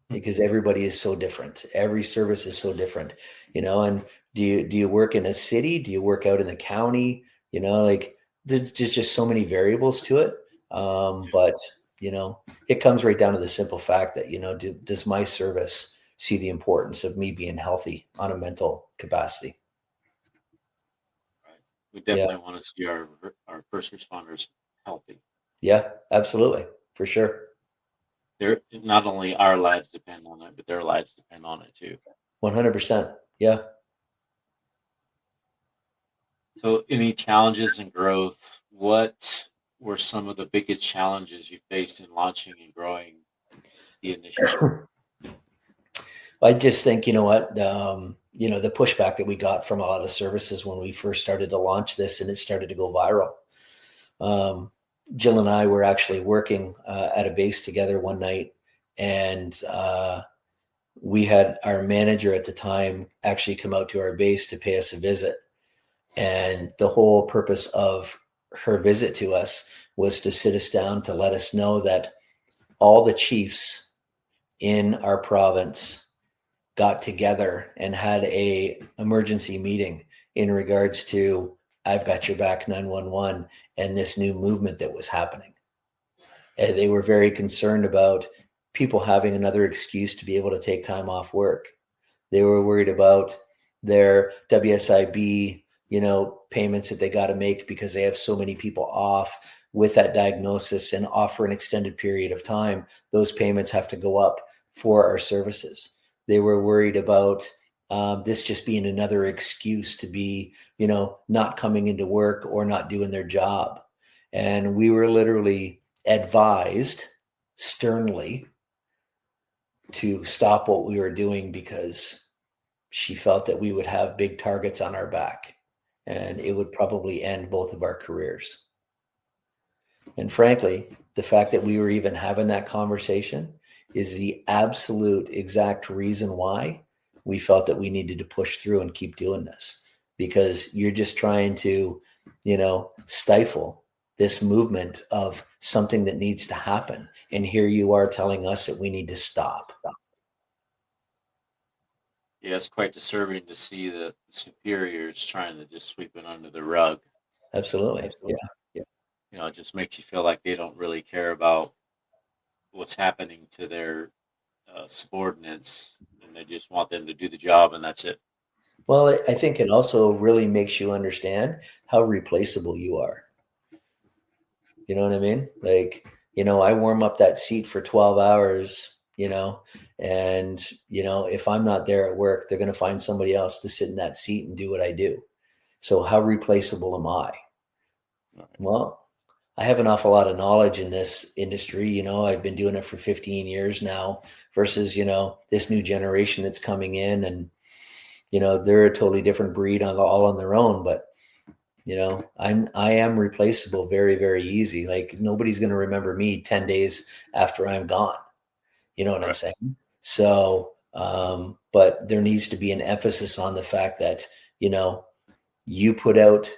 because everybody is so different. Every service is so different, and do you work in a city? Do you work out in the county? There's just so many variables to it. But, it comes right down to the simple fact that, does my service see the importance of me being healthy on a mental capacity? Right. We definitely want to see our first responders healthy. Yeah, absolutely. For sure. Not only our lives depend on it, but their lives depend on it too. 100%. Yeah. So any challenges in growth? What were some of the biggest challenges you faced in launching and growing the initiative? I just think, the pushback that we got from a lot of services when we first started to launch this, and it started to go viral. Jill and I were actually working at a base together one night, and we had our manager at the time actually come out to our base to pay us a visit. And the whole purpose of her visit to us was to sit us down, to let us know that all the chiefs in our province got together and had a emergency meeting in regards to I've Got Your Back 911 and this new movement that was happening. And they were very concerned about people having another excuse to be able to take time off work. They were worried about their WSIB, payments that they got to make because they have so many people off with that diagnosis, and off for an extended period of time. Those payments have to go up for our services. They were worried about this just being another excuse to be, not coming into work or not doing their job. And we were literally advised sternly to stop what we were doing, because she felt that we would have big targets on our back and it would probably end both of our careers. And frankly, the fact that we were even having that conversation is the absolute exact reason why we felt that we needed to push through and keep doing this, because you're just trying to, stifle this movement of something that needs to happen. And here you are telling us that we need to stop. Yeah, it's quite disturbing to see the superiors trying to just sweep it under the rug. Absolutely. Yeah. It just makes you feel like they don't really care about what's happening to their subordinates, and they just want them to do the job, and that's it. Well, I think it also really makes you understand how replaceable you are. You know what I mean? Like, I warm up that seat for 12 hours, and, if I'm not there at work, they're going to find somebody else to sit in that seat and do what I do. So how replaceable am I? Right. Well, I have an awful lot of knowledge in this industry. I've been doing it for 15 years now versus, this new generation that's coming in, and, they're a totally different breed all on their own. But, I am replaceable very, very easy. Like, nobody's going to remember me 10 days after I'm gone. You know what I'm saying? So, but there needs to be an emphasis on the fact that, you put out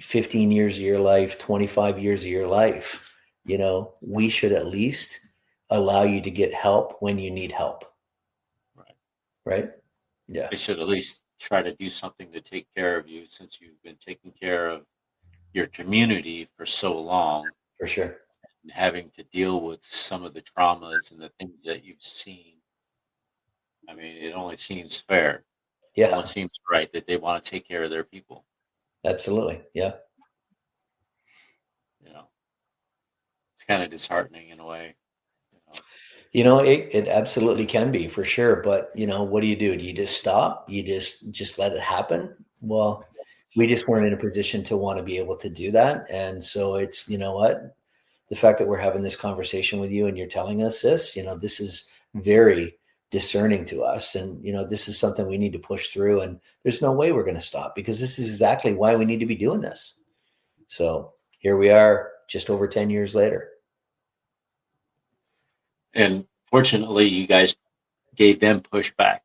15 years of your life, 25 years of your life, we should at least allow you to get help when you need help. Right? Yeah. They should at least try to do something to take care of you, since you've been taking care of your community for so long. For sure. And having to deal with some of the traumas and the things that you've seen. I mean, it only seems fair. Yeah. It only seems right that they want to take care of their people. Absolutely. Yeah. It's kind of disheartening in a way. It absolutely can be, for sure. But, what do? Do you just stop? You just let it happen? Well, we just weren't in a position to want to be able to do that. And so it's, what? The fact that we're having this conversation with you and you're telling us this, this is very discerning to us. And, this is something we need to push through. And there's no way we're going to stop, because this is exactly why we need to be doing this. So here we are, just over 10 years later. And fortunately, you guys gave them pushback,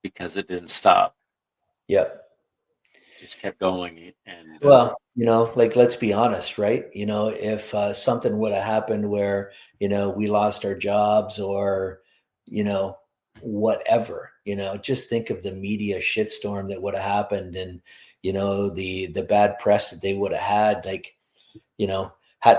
because it didn't stop. Yep. Just kept going. And well, let's be honest, right? If something would have happened where, we lost our jobs or, whatever, just think of the media shitstorm that would have happened, and, the bad press that they would have had. Like,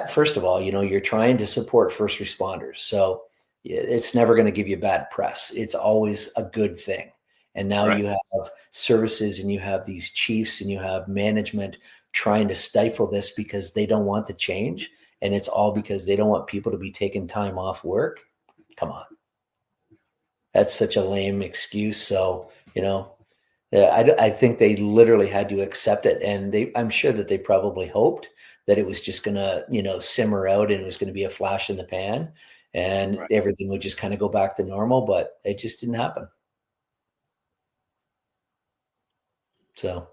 first of all, you're trying to support first responders. So it's never going to give you bad press. It's always a good thing. And now you have services and you have these chiefs and you have management trying to stifle this because they don't want the change. And it's all because they don't want people to be taking time off work. Come on. That's such a lame excuse. So, I think they literally had to accept it. And I'm sure that they probably hoped that it was just going to, simmer out and it was going to be a flash in the pan and everything would just kind of go back to normal, but it just didn't happen. So,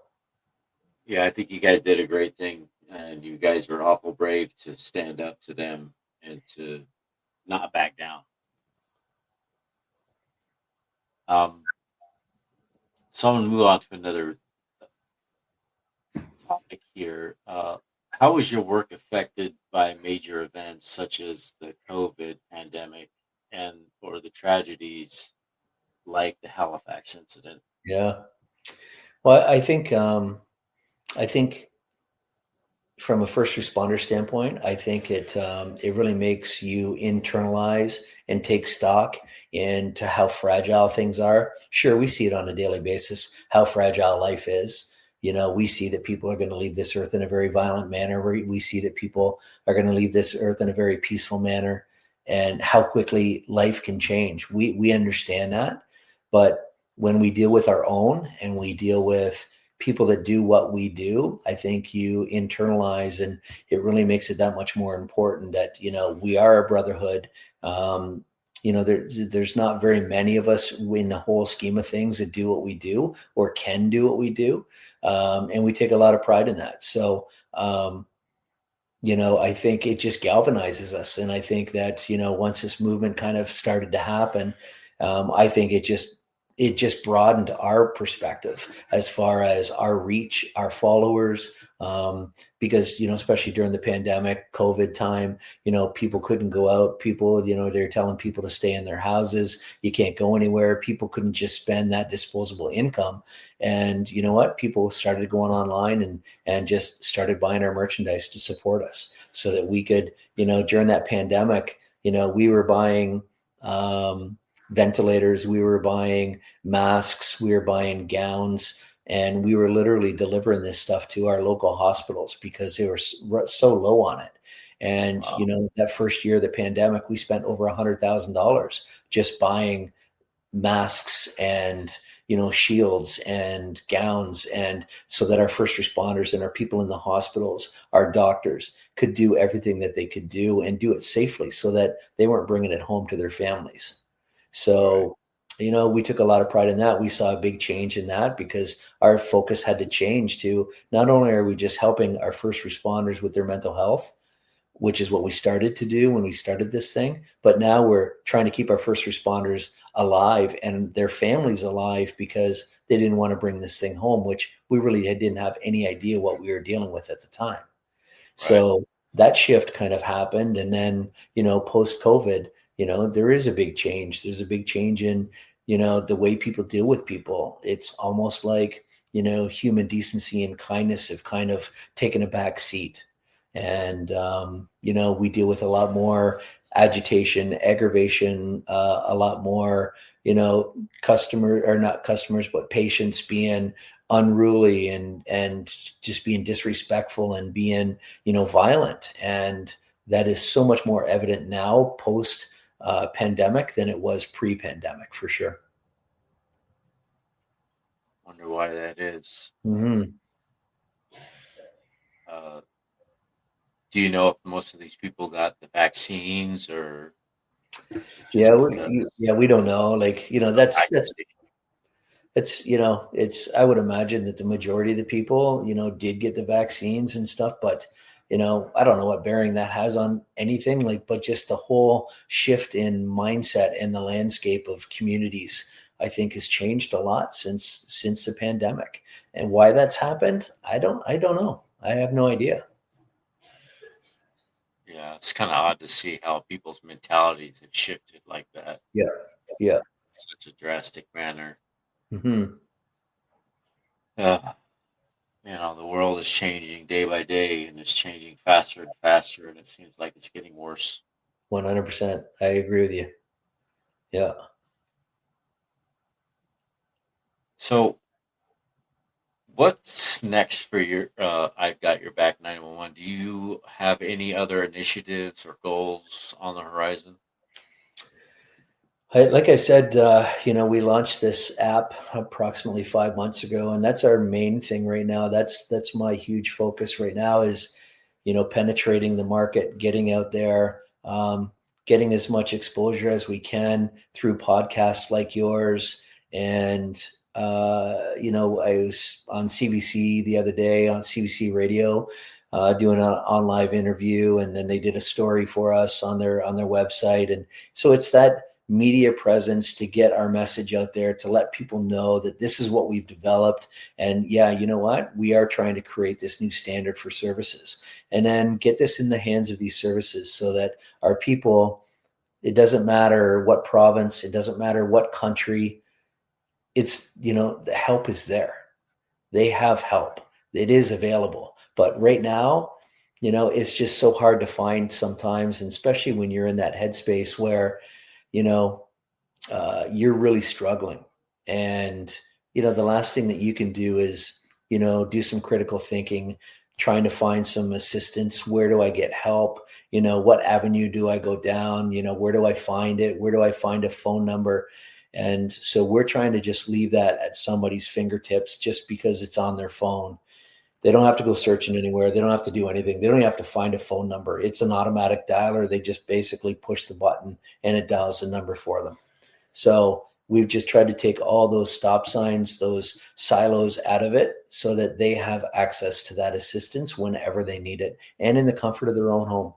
yeah, I think you guys did a great thing, and you guys were awful brave to stand up to them and to not back down. So I'm going to move on to another topic here. How was your work affected by major events such as the COVID pandemic or the tragedies like the Halifax incident? Yeah. Well, I think from a first responder standpoint, I think it really makes you internalize and take stock into how fragile things are. Sure, we see it on a daily basis, how fragile life is. We see that people are going to leave this earth in a very violent manner. We see that people are going to leave this earth in a very peaceful manner, and how quickly life can change. We understand that. But when we deal with our own and we deal with people that do what we do, I think you internalize, and it really makes it that much more important that, we are a brotherhood. there's not very many of us in the whole scheme of things that do what we do or can do what we do. And we take a lot of pride in that. So, I think it just galvanizes us. And I think that, once this movement kind of started to happen, I think it just broadened our perspective as far as our reach, our followers, because, especially during the pandemic, COVID time, people couldn't go out. People, they're telling people to stay in their houses. You can't go anywhere. People couldn't just spend that disposable income. And you know what? People started going online and just started buying our merchandise to support us so that we could, during that pandemic, we were buying, ventilators, we were buying masks, we were buying gowns, and we were literally delivering this stuff to our local hospitals because they were so low on it. And Wow. that first year of the pandemic, we spent over $100,000 just buying masks and shields and gowns, and so that our first responders and our people in the hospitals, our doctors, could do everything that they could do and do it safely so that they weren't bringing it home to their families. Right. So, we took a lot of pride in that. We saw a big change in that because our focus had to change to not only are we just helping our first responders with their mental health, which is what we started to do when we started this thing, but now we're trying to keep our first responders alive and their families alive because they didn't want to bring this thing home, which we really didn't have any idea what we were dealing with at the time. Right. So that shift kind of happened. And then, post COVID, there is a big change. There's a big change in, the way people deal with people. It's almost like, human decency and kindness have kind of taken a back seat. And, we deal with a lot more agitation, aggravation, a lot more, customer or not customers, but patients being unruly and just being disrespectful and being violent. And that is so much more evident now post pandemic than it was pre-pandemic, for sure. Wonder why that is. Hmm. Uh, do you know if most of these people got the vaccines, or is it Yeah, just because we don't know, like, of that's aggravation? it's it's I would imagine that the majority of the people did get the vaccines and stuff, but I don't know what bearing that has on anything, like, but just the whole shift in mindset and the landscape of communities, I think, has changed a lot since the pandemic. And why that's happened, I don't know. I have no idea. Yeah, it's kind of odd to see how people's mentalities have shifted like that Yeah, yeah. in such a drastic manner. Hmm. Uh, the world is changing day by day, and it's changing faster and faster, and it seems like it's getting worse. 100%, I agree with you. Yeah. So, what's next for your I've Got Your Back 911? Do you have any other initiatives or goals on the horizon? Like I said, we launched this app approximately 5 months ago, and that's our main thing right now. That's my huge focus right now is, penetrating the market, getting out there, getting as much exposure as we can through podcasts like yours. And I was on CBC the other day on CBC Radio, doing an on live interview, and then they did a story for us on their website, and so it's that media presence to get our message out there, to let people know that this is what we've developed. And yeah, you know what? We are trying to create this new standard for services and then get this in the hands of these services so that our people, it doesn't matter what province, it doesn't matter what country, it's, the help is there. They have help. It is available. But right now, it's just so hard to find sometimes, and especially when you're in that headspace where, you know, you're really struggling. And, the last thing that you can do is, do some critical thinking, trying to find some assistance. Where do I get help? What avenue do I go down? Where do I find it? Where do I find a phone number? And so we're trying to just leave that at somebody's fingertips just because it's on their phone, They don't have to go searching anywhere. They don't have to do anything. They don't even have to find a phone number. It's an automatic dialer. They just basically push the button and it dials the number for them. So we've just tried to take all those stop signs, those silos out of it so that they have access to that assistance whenever they need it and in the comfort of their own home.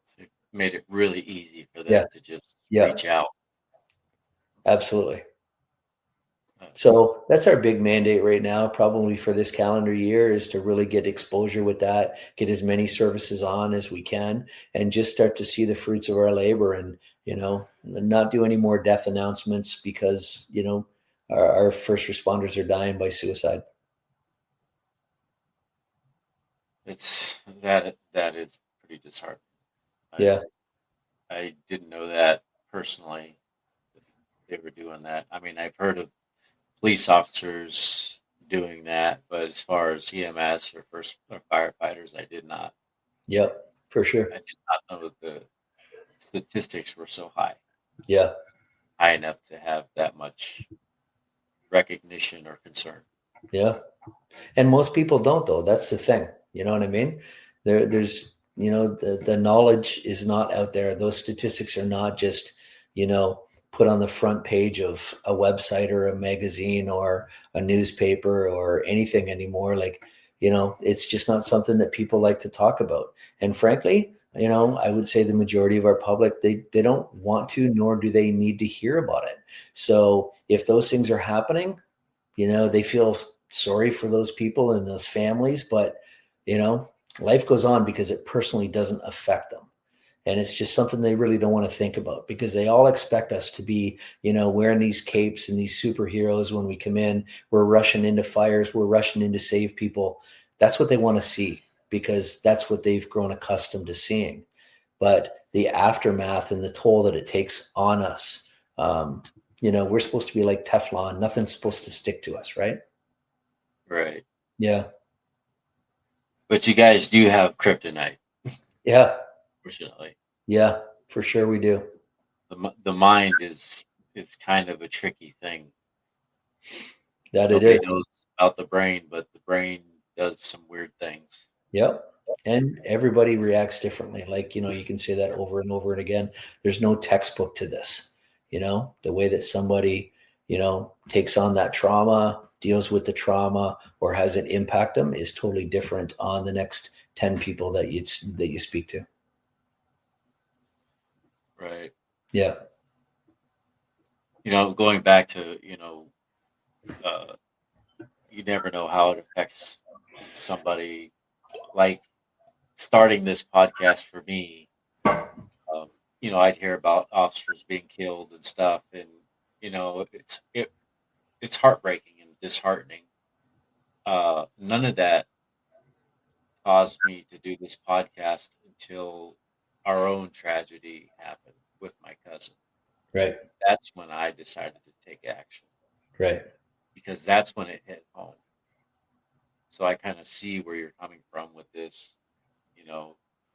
So it made it really easy for Yeah. them to just Yeah. reach out. Absolutely. So that's our big mandate right now, probably for this calendar year, is to really get exposure with that, get as many services on as we can, and just start to see the fruits of our labor and, not do any more death announcements because, our first responders are dying by suicide. That is pretty disheartening. Yeah. I didn't know that personally. They were doing that. I mean, I've heard of police officers doing that, but as far as EMS or firefighters, I did not. Yep, for sure. I did not know that the statistics were so high. Yeah. High enough to have that much recognition or concern. Yeah. And most people don't, though. That's the thing. You know what I mean? There's, the knowledge is not out there. Those statistics are not just, put on the front page of a website or a magazine or a newspaper or anything anymore. Like, it's just not something that people like to talk about. And frankly, I would say the majority of our public, they don't want to, nor do they need to hear about it. So if those things are happening, they feel sorry for those people and those families, but life goes on because it personally doesn't affect them. And it's just something they really don't want to think about because they all expect us to be, wearing these capes and these superheroes when we come in. We're rushing into fires. We're rushing in to save people. That's what they want to see because that's what they've grown accustomed to seeing. But the aftermath and the toll that it takes on us, we're supposed to be like Teflon. Nothing's supposed to stick to us, right? Right. Yeah. But you guys do have kryptonite. Yeah. Fortunately. Yeah, for sure we do. The mind is kind of a tricky thing. That Nobody it is. knows about the brain, but the brain does some weird things. Yep. And everybody reacts differently. Like, you can say that over and over and again. There's no textbook to this. The way that somebody, takes on that trauma, deals with the trauma, or has it impact them is totally different on the next 10 people that you speak to. Right. Yeah. Going back to, you never know how it affects somebody. Like starting this podcast for me, I'd hear about officers being killed and stuff, and it's heartbreaking and disheartening. None of that caused me to do this podcast until our own tragedy happened with my cousin. Right. That's when I decided to take action. Right. Because that's when it hit home. So I kind of see where you're coming from with this.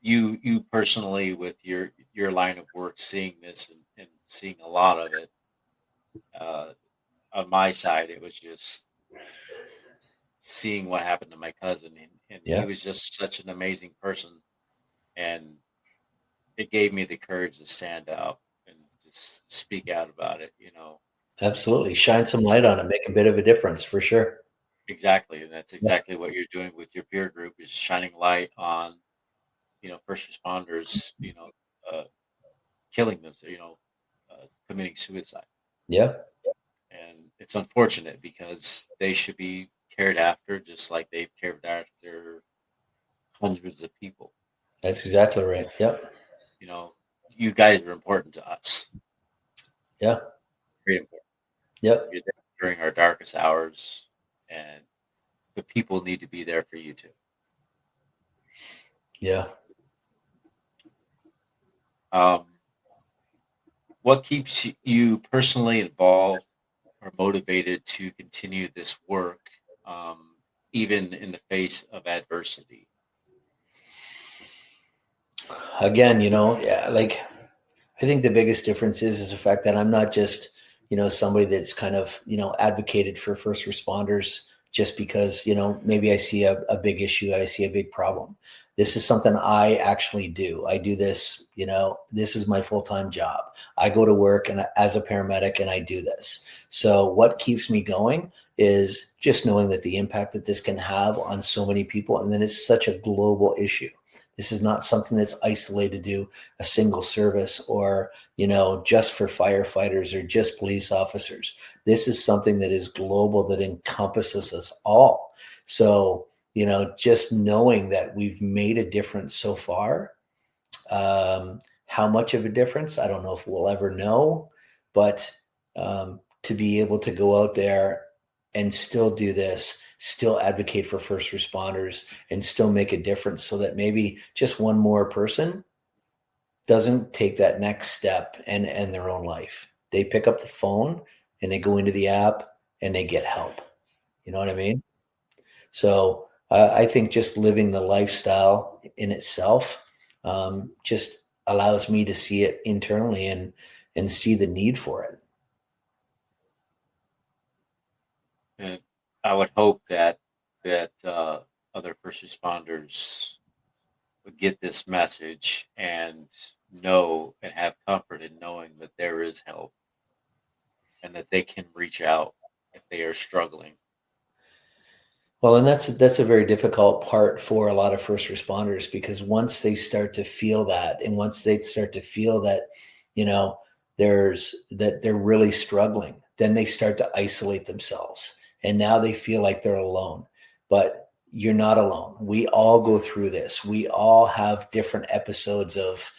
You personally with your line of work, seeing this and seeing a lot of it. On my side, it was just seeing what happened to my cousin, and Yeah. he was just such an amazing person, and it gave me the courage to stand out and just speak out about it. Absolutely. Shine some light on it. Make a bit of a difference for sure. Exactly, and that's exactly what you're doing with your peer group is shining light on, first responders, killing them, committing suicide. Yeah. And it's unfortunate because they should be cared after just like they've cared after hundreds of people. That's exactly right. Yep. You guys are important to us. Yeah. Very important. Yep. You're there during our darkest hours, and the people need to be there for you too. Yeah. What keeps you personally involved or motivated to continue this work, even in the face of adversity? Again, like I think the biggest difference is the fact that I'm not just, somebody that's kind of, advocated for first responders just because, maybe I see a big issue, I see a big problem. This is something I actually do. I do this, this is my full-time job. I go to work and as a paramedic and I do this. So what keeps me going is just knowing that the impact that this can have on so many people. And then it's such a global issue. This is not something that's isolated to a single service or, just for firefighters or just police officers. This is something that is global, that encompasses us all. So, just knowing that we've made a difference so far, how much of a difference, I don't know if we'll ever know, but to be able to go out there and still do this, still advocate for first responders and still make a difference so that maybe just one more person doesn't take that next step and end their own life. They pick up the phone and they go into the app and they get help. You know what I mean? So I think just living the lifestyle in itself just allows me to see it internally and see the need for it. And I would hope that other first responders would get this message and know and have comfort in knowing that there is help and that they can reach out if they are struggling. Well, and that's a very difficult part for a lot of first responders, because once they start to feel that, and once they start to feel that, that they're really struggling, then they start to isolate themselves, and now they feel like they're alone. But you're not alone. We all go through this. We all have different episodes of,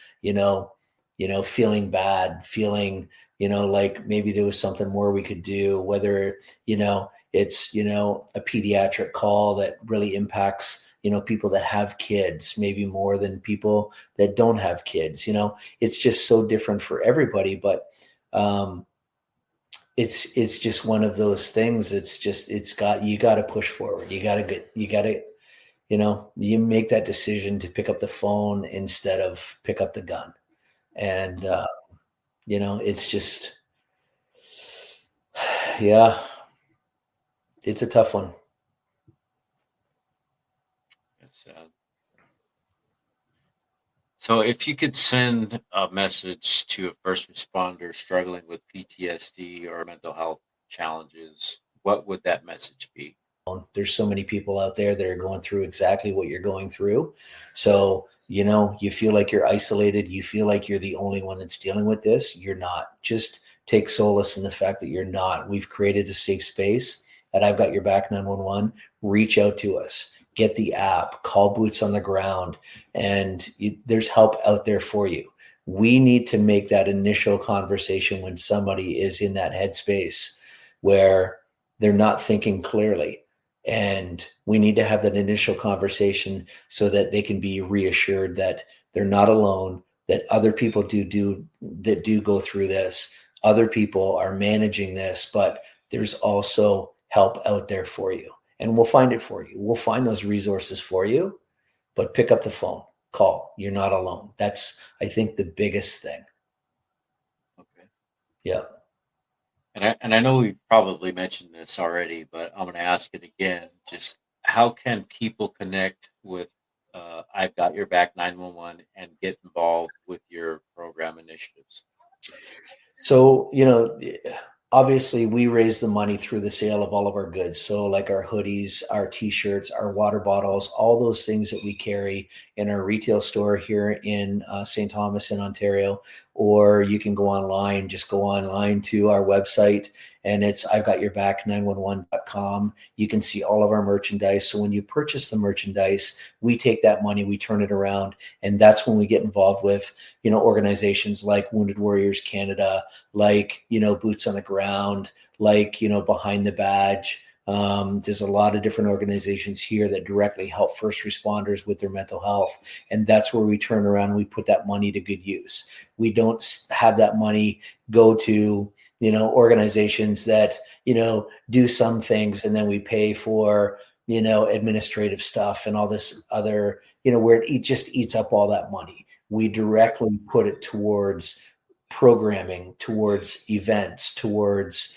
feeling bad, feeling, like maybe there was something more we could do, whether, it's, a pediatric call that really impacts, people that have kids, maybe more than people that don't have kids. It's just so different for everybody. But it's just one of those things. You got to push forward. You make that decision to pick up the phone instead of pick up the gun. And, it's just, yeah, it's a tough one. So if you could send a message to a first responder struggling with PTSD or mental health challenges, what would that message be? There's so many people out there that are going through exactly what you're going through. So, you feel like you're isolated. You feel like you're the only one that's dealing with this. You're not. Just take solace in the fact that you're not. We've created a safe space at I've Got Your Back 911. Reach out to us. Get the app. Call boots on the ground. And there's help out there for you. We need to make that initial conversation when somebody is in that headspace where they're not thinking clearly. And we need to have that initial conversation so that they can be reassured that they're not alone, that other people do go through this. Other people are managing this, but there's also help out there for you. And we'll find it for you. We'll find those resources for you, but pick up the phone, call. You're not alone. That's, I think, the biggest thing. Okay. Yeah. And I know we've probably mentioned this already, but I'm going to ask it again. Just how can people connect with I've Got Your Back 911 and get involved with your program initiatives? So, obviously we raise the money through the sale of all of our goods. So like our hoodies, our t-shirts, our water bottles, all those things that we carry in our retail store here in St. Thomas in Ontario. Or you can go online, just go online to our website, and it's IVEGOTYOURBACK911.com. You can see all of our merchandise. So when you purchase the merchandise, we take that money, we turn it around, and that's when we get involved with, organizations like Wounded Warriors Canada, like, Boots on the Ground, like, Behind the Badge. There's a lot of different organizations here that directly help first responders with their mental health. And that's where we turn around and we put that money to good use. We don't have that money go to, organizations that, do some things and then we pay for, administrative stuff and all this other, where it just eats up all that money. We directly put it towards programming, towards events, towards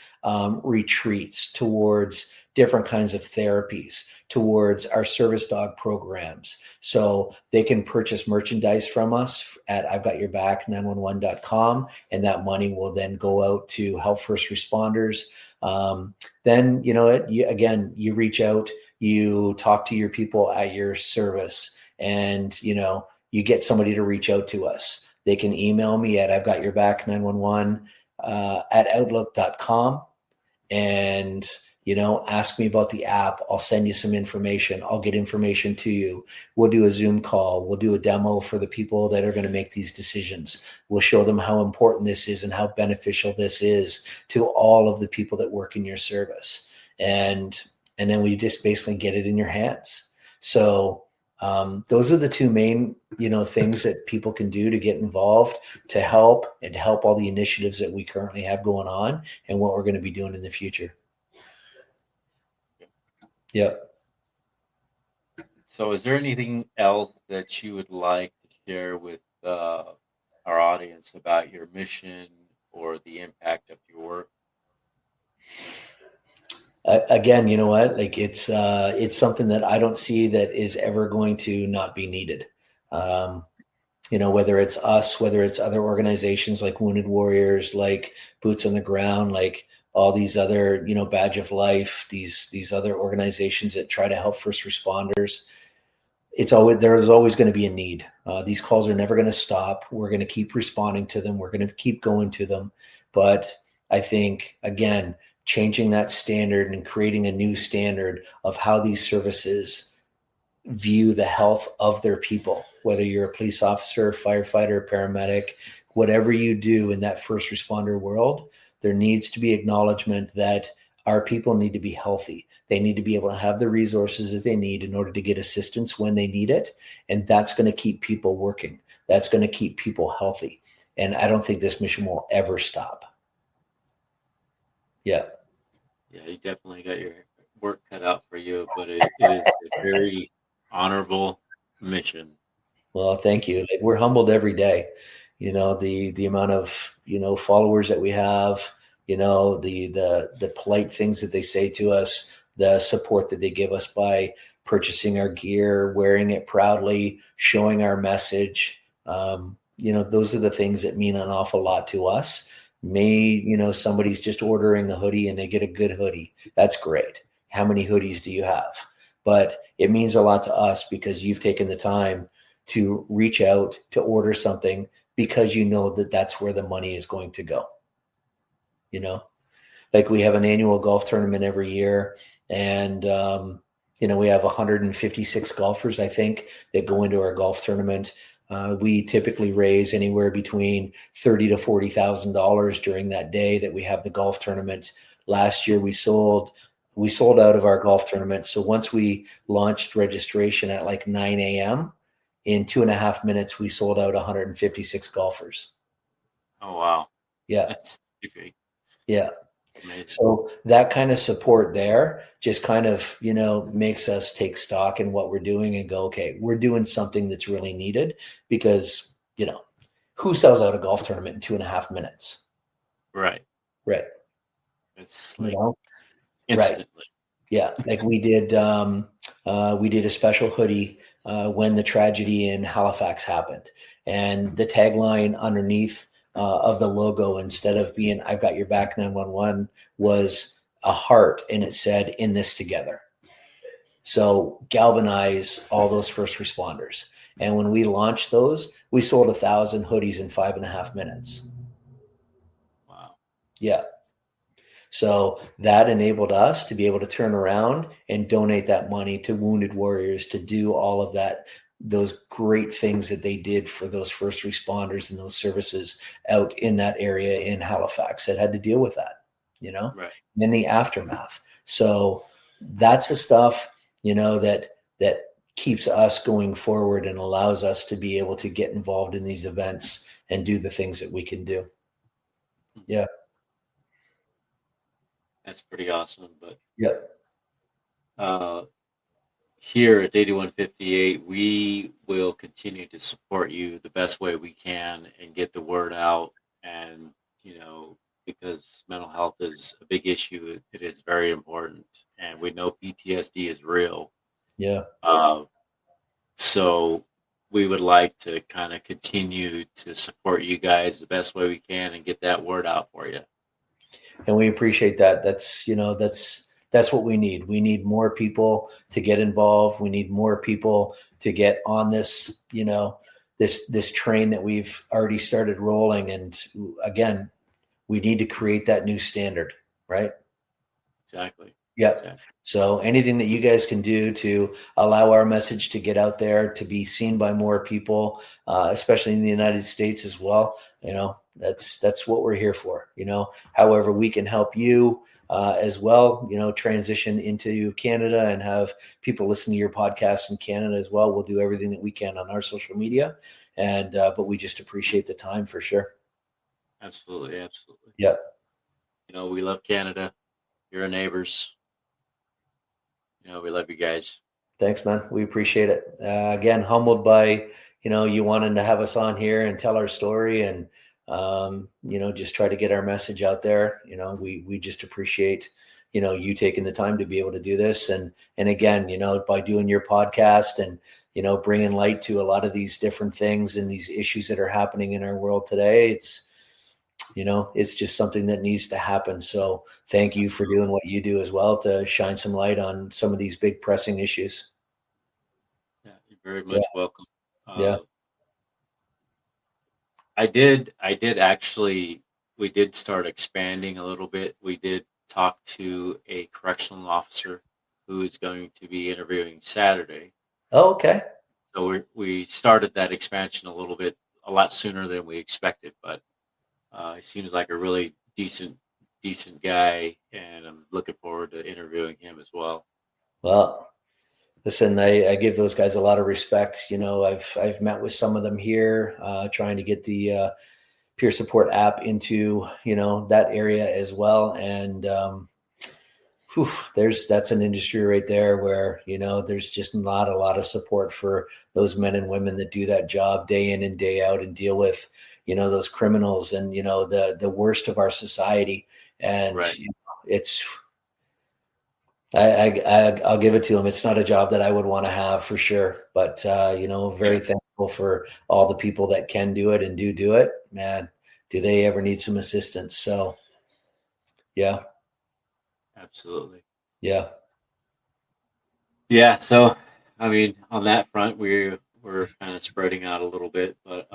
retreats, towards different kinds of therapies towards our service dog programs. So they can purchase merchandise from us at IVEGOTYOURBACK911.com, and that money will then go out to help first responders. Then, you reach out, you talk to your people at your service, and, you get somebody to reach out to us. They can email me at IVEGOTYOURBACK911 at outlook.com, and ask me about the app. I'll send you some information. I'll get information to you. We'll do a Zoom call. We'll do a demo for the people that are going to make these decisions. We'll show them how important this is and how beneficial this is to all of the people that work in your service. And then we just basically get it in your hands. So those are the two main, things that people can do to get involved, to help all the initiatives that we currently have going on and what we're going to be doing in the future. Yep. So is there anything else that you would like to share with our audience about your mission or the impact of your work? Again, you know what? Like it's something that I don't see that is ever going to not be needed. Whether it's us, whether it's other organizations like Wounded Warriors, like Boots on the Ground, like all these other, Badge of Life, these other organizations that try to help first responders. There's always going to be a need. These calls are never going to stop. We're going to keep responding to them. We're going to keep going to them. But I think, again, changing that standard and creating a new standard of how these services view the health of their people, whether you're a police officer, firefighter, paramedic, whatever you do in that first responder world, there needs to be acknowledgement that our people need to be healthy. They need to be able to have the resources that they need in order to get assistance when they need it. And that's going to keep people working. That's going to keep people healthy. And I don't think this mission will ever stop. Yeah. Yeah, you definitely got your work cut out for you, but it is a very honorable mission. Well, thank you. Like, we're humbled every day. The amount of, followers that we have, the polite things that they say to us, the support that they give us by purchasing our gear, wearing it proudly, showing our message. Those are the things that mean an awful lot to us. Somebody's just ordering a hoodie and they get a good hoodie. That's great. How many hoodies do you have? But it means a lot to us because you've taken the time to reach out to order something because you know that that's where the money is going to go. Like we have an annual golf tournament every year, and we have 156 golfers, I think, that go into our golf tournament. We typically raise anywhere between $30,000 to $40,000 during that day that we have the golf tournament. Last year we sold out of our golf tournament. So once we launched registration at like 9 a.m., in 2.5 minutes, we sold out 156 golfers. Oh, wow. Yeah. That's great. Yeah. Amazing. So that kind of support there just kind of, makes us take stock in what we're doing and go, okay, we're doing something that's really needed because, who sells out a golf tournament in 2.5 minutes? Right. Right. It's like instantly. Right. Yeah. Like we did a special hoodie when the tragedy in Halifax happened, and the tagline underneath of the logo, instead of being "I've got your back 911," was a heart, and it said "In this together." So galvanize all those first responders. And when we launched those, we sold 1,000 hoodies in 5.5 minutes. Wow. Yeah. So that enabled us to be able to turn around and donate that money to Wounded Warriors to do all of that, those great things that they did for those first responders and those services out in that area in Halifax that had to deal with that, Right. in the aftermath. So that's the stuff, that keeps us going forward and allows us to be able to get involved in these events and do the things that we can do. Yeah. That's pretty awesome. But Yep. Here at 8158, we will continue to support you the best way we can and get the word out and, because mental health is a big issue. It is very important, and we know PTSD is real. Yeah. Uh, so we would like to kind of continue to support you guys the best way we can and get that word out for you. And we appreciate that. That's what we need. We need more people to get involved. We need more people to get on this, this train that we've already started rolling. And again, we need to create that new standard, right? Exactly. Yep. Exactly. So anything that you guys can do to allow our message to get out there, to be seen by more people, especially in the United States as well, that's what we're here for. However we can help you as well, transition into Canada and have people listen to your podcast in Canada as well. We'll do everything that we can on our social media, and but we just appreciate the time for sure. Absolutely. Absolutely. Yep. We love Canada. You're our neighbors. We love you guys. Thanks, man. We appreciate it. Again, humbled by, you wanting to have us on here and tell our story and, just try to get our message out there. We just appreciate, you taking the time to be able to do this. And again, by doing your podcast and, bringing light to a lot of these different things and these issues that are happening in our world today, it's just something that needs to happen. So thank you for doing what you do as well to shine some light on some of these big pressing issues. Yeah, you're very much welcome. Yeah. I did actually, we did start expanding a little bit. We did talk to a correctional officer who is going to be interviewing Saturday. Oh, okay. So we started that expansion a lot sooner than we expected, but he seems like a really decent guy, and I'm looking forward to interviewing him as well. Well, listen, I give those guys a lot of respect. I've met with some of them here, trying to get the peer support app into that area as well, and that's an industry right there where there's just not a lot of support for those men and women that do that job day in and day out and deal with those criminals and the worst of our society. And right. It's I'll give it to them. It's not a job that I would want to have for sure, but very thankful for all the people that can do it and do it. Man, do they ever need some assistance? So yeah. Absolutely. Yeah. Yeah. So, I mean, on that front, we're kind of spreading out a little bit, but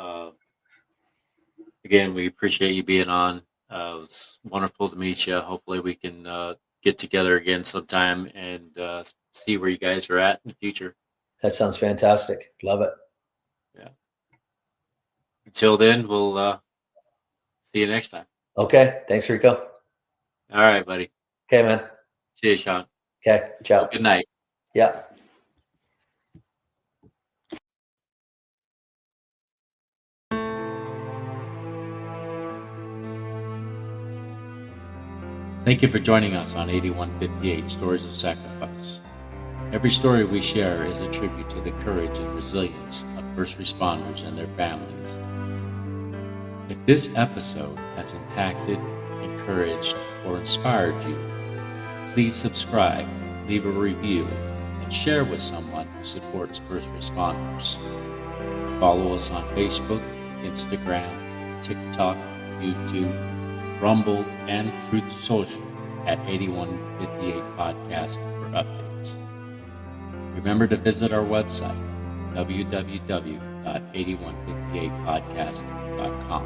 again, we appreciate you being on. It was wonderful to meet you. Hopefully, we can get together again sometime and see where you guys are at in the future. That sounds fantastic. Love it. Yeah. Until then, we'll see you next time. Okay. Thanks, Rico. All right, buddy. Okay, man. See you, Sean. Okay. Ciao. Good night. Yeah. Thank you for joining us on 8158 Stories of Sacrifice. Every story we share is a tribute to the courage and resilience of first responders and their families. If this episode has impacted, encouraged, or inspired you, please subscribe, leave a review, and share with someone who supports first responders. Follow us on Facebook, Instagram, TikTok, YouTube, Rumble, and Truth Social at 8158 Podcast for updates. Remember to visit our website, www.8158podcast.com.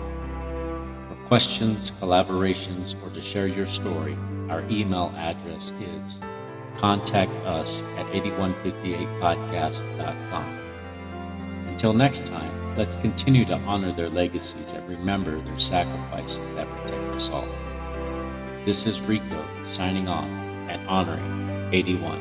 For questions, collaborations, or to share your story, our email address is contact@8158podcast.com. Until next time, let's continue to honor their legacies and remember their sacrifices that protect us all. This is Rico signing on and honoring 81.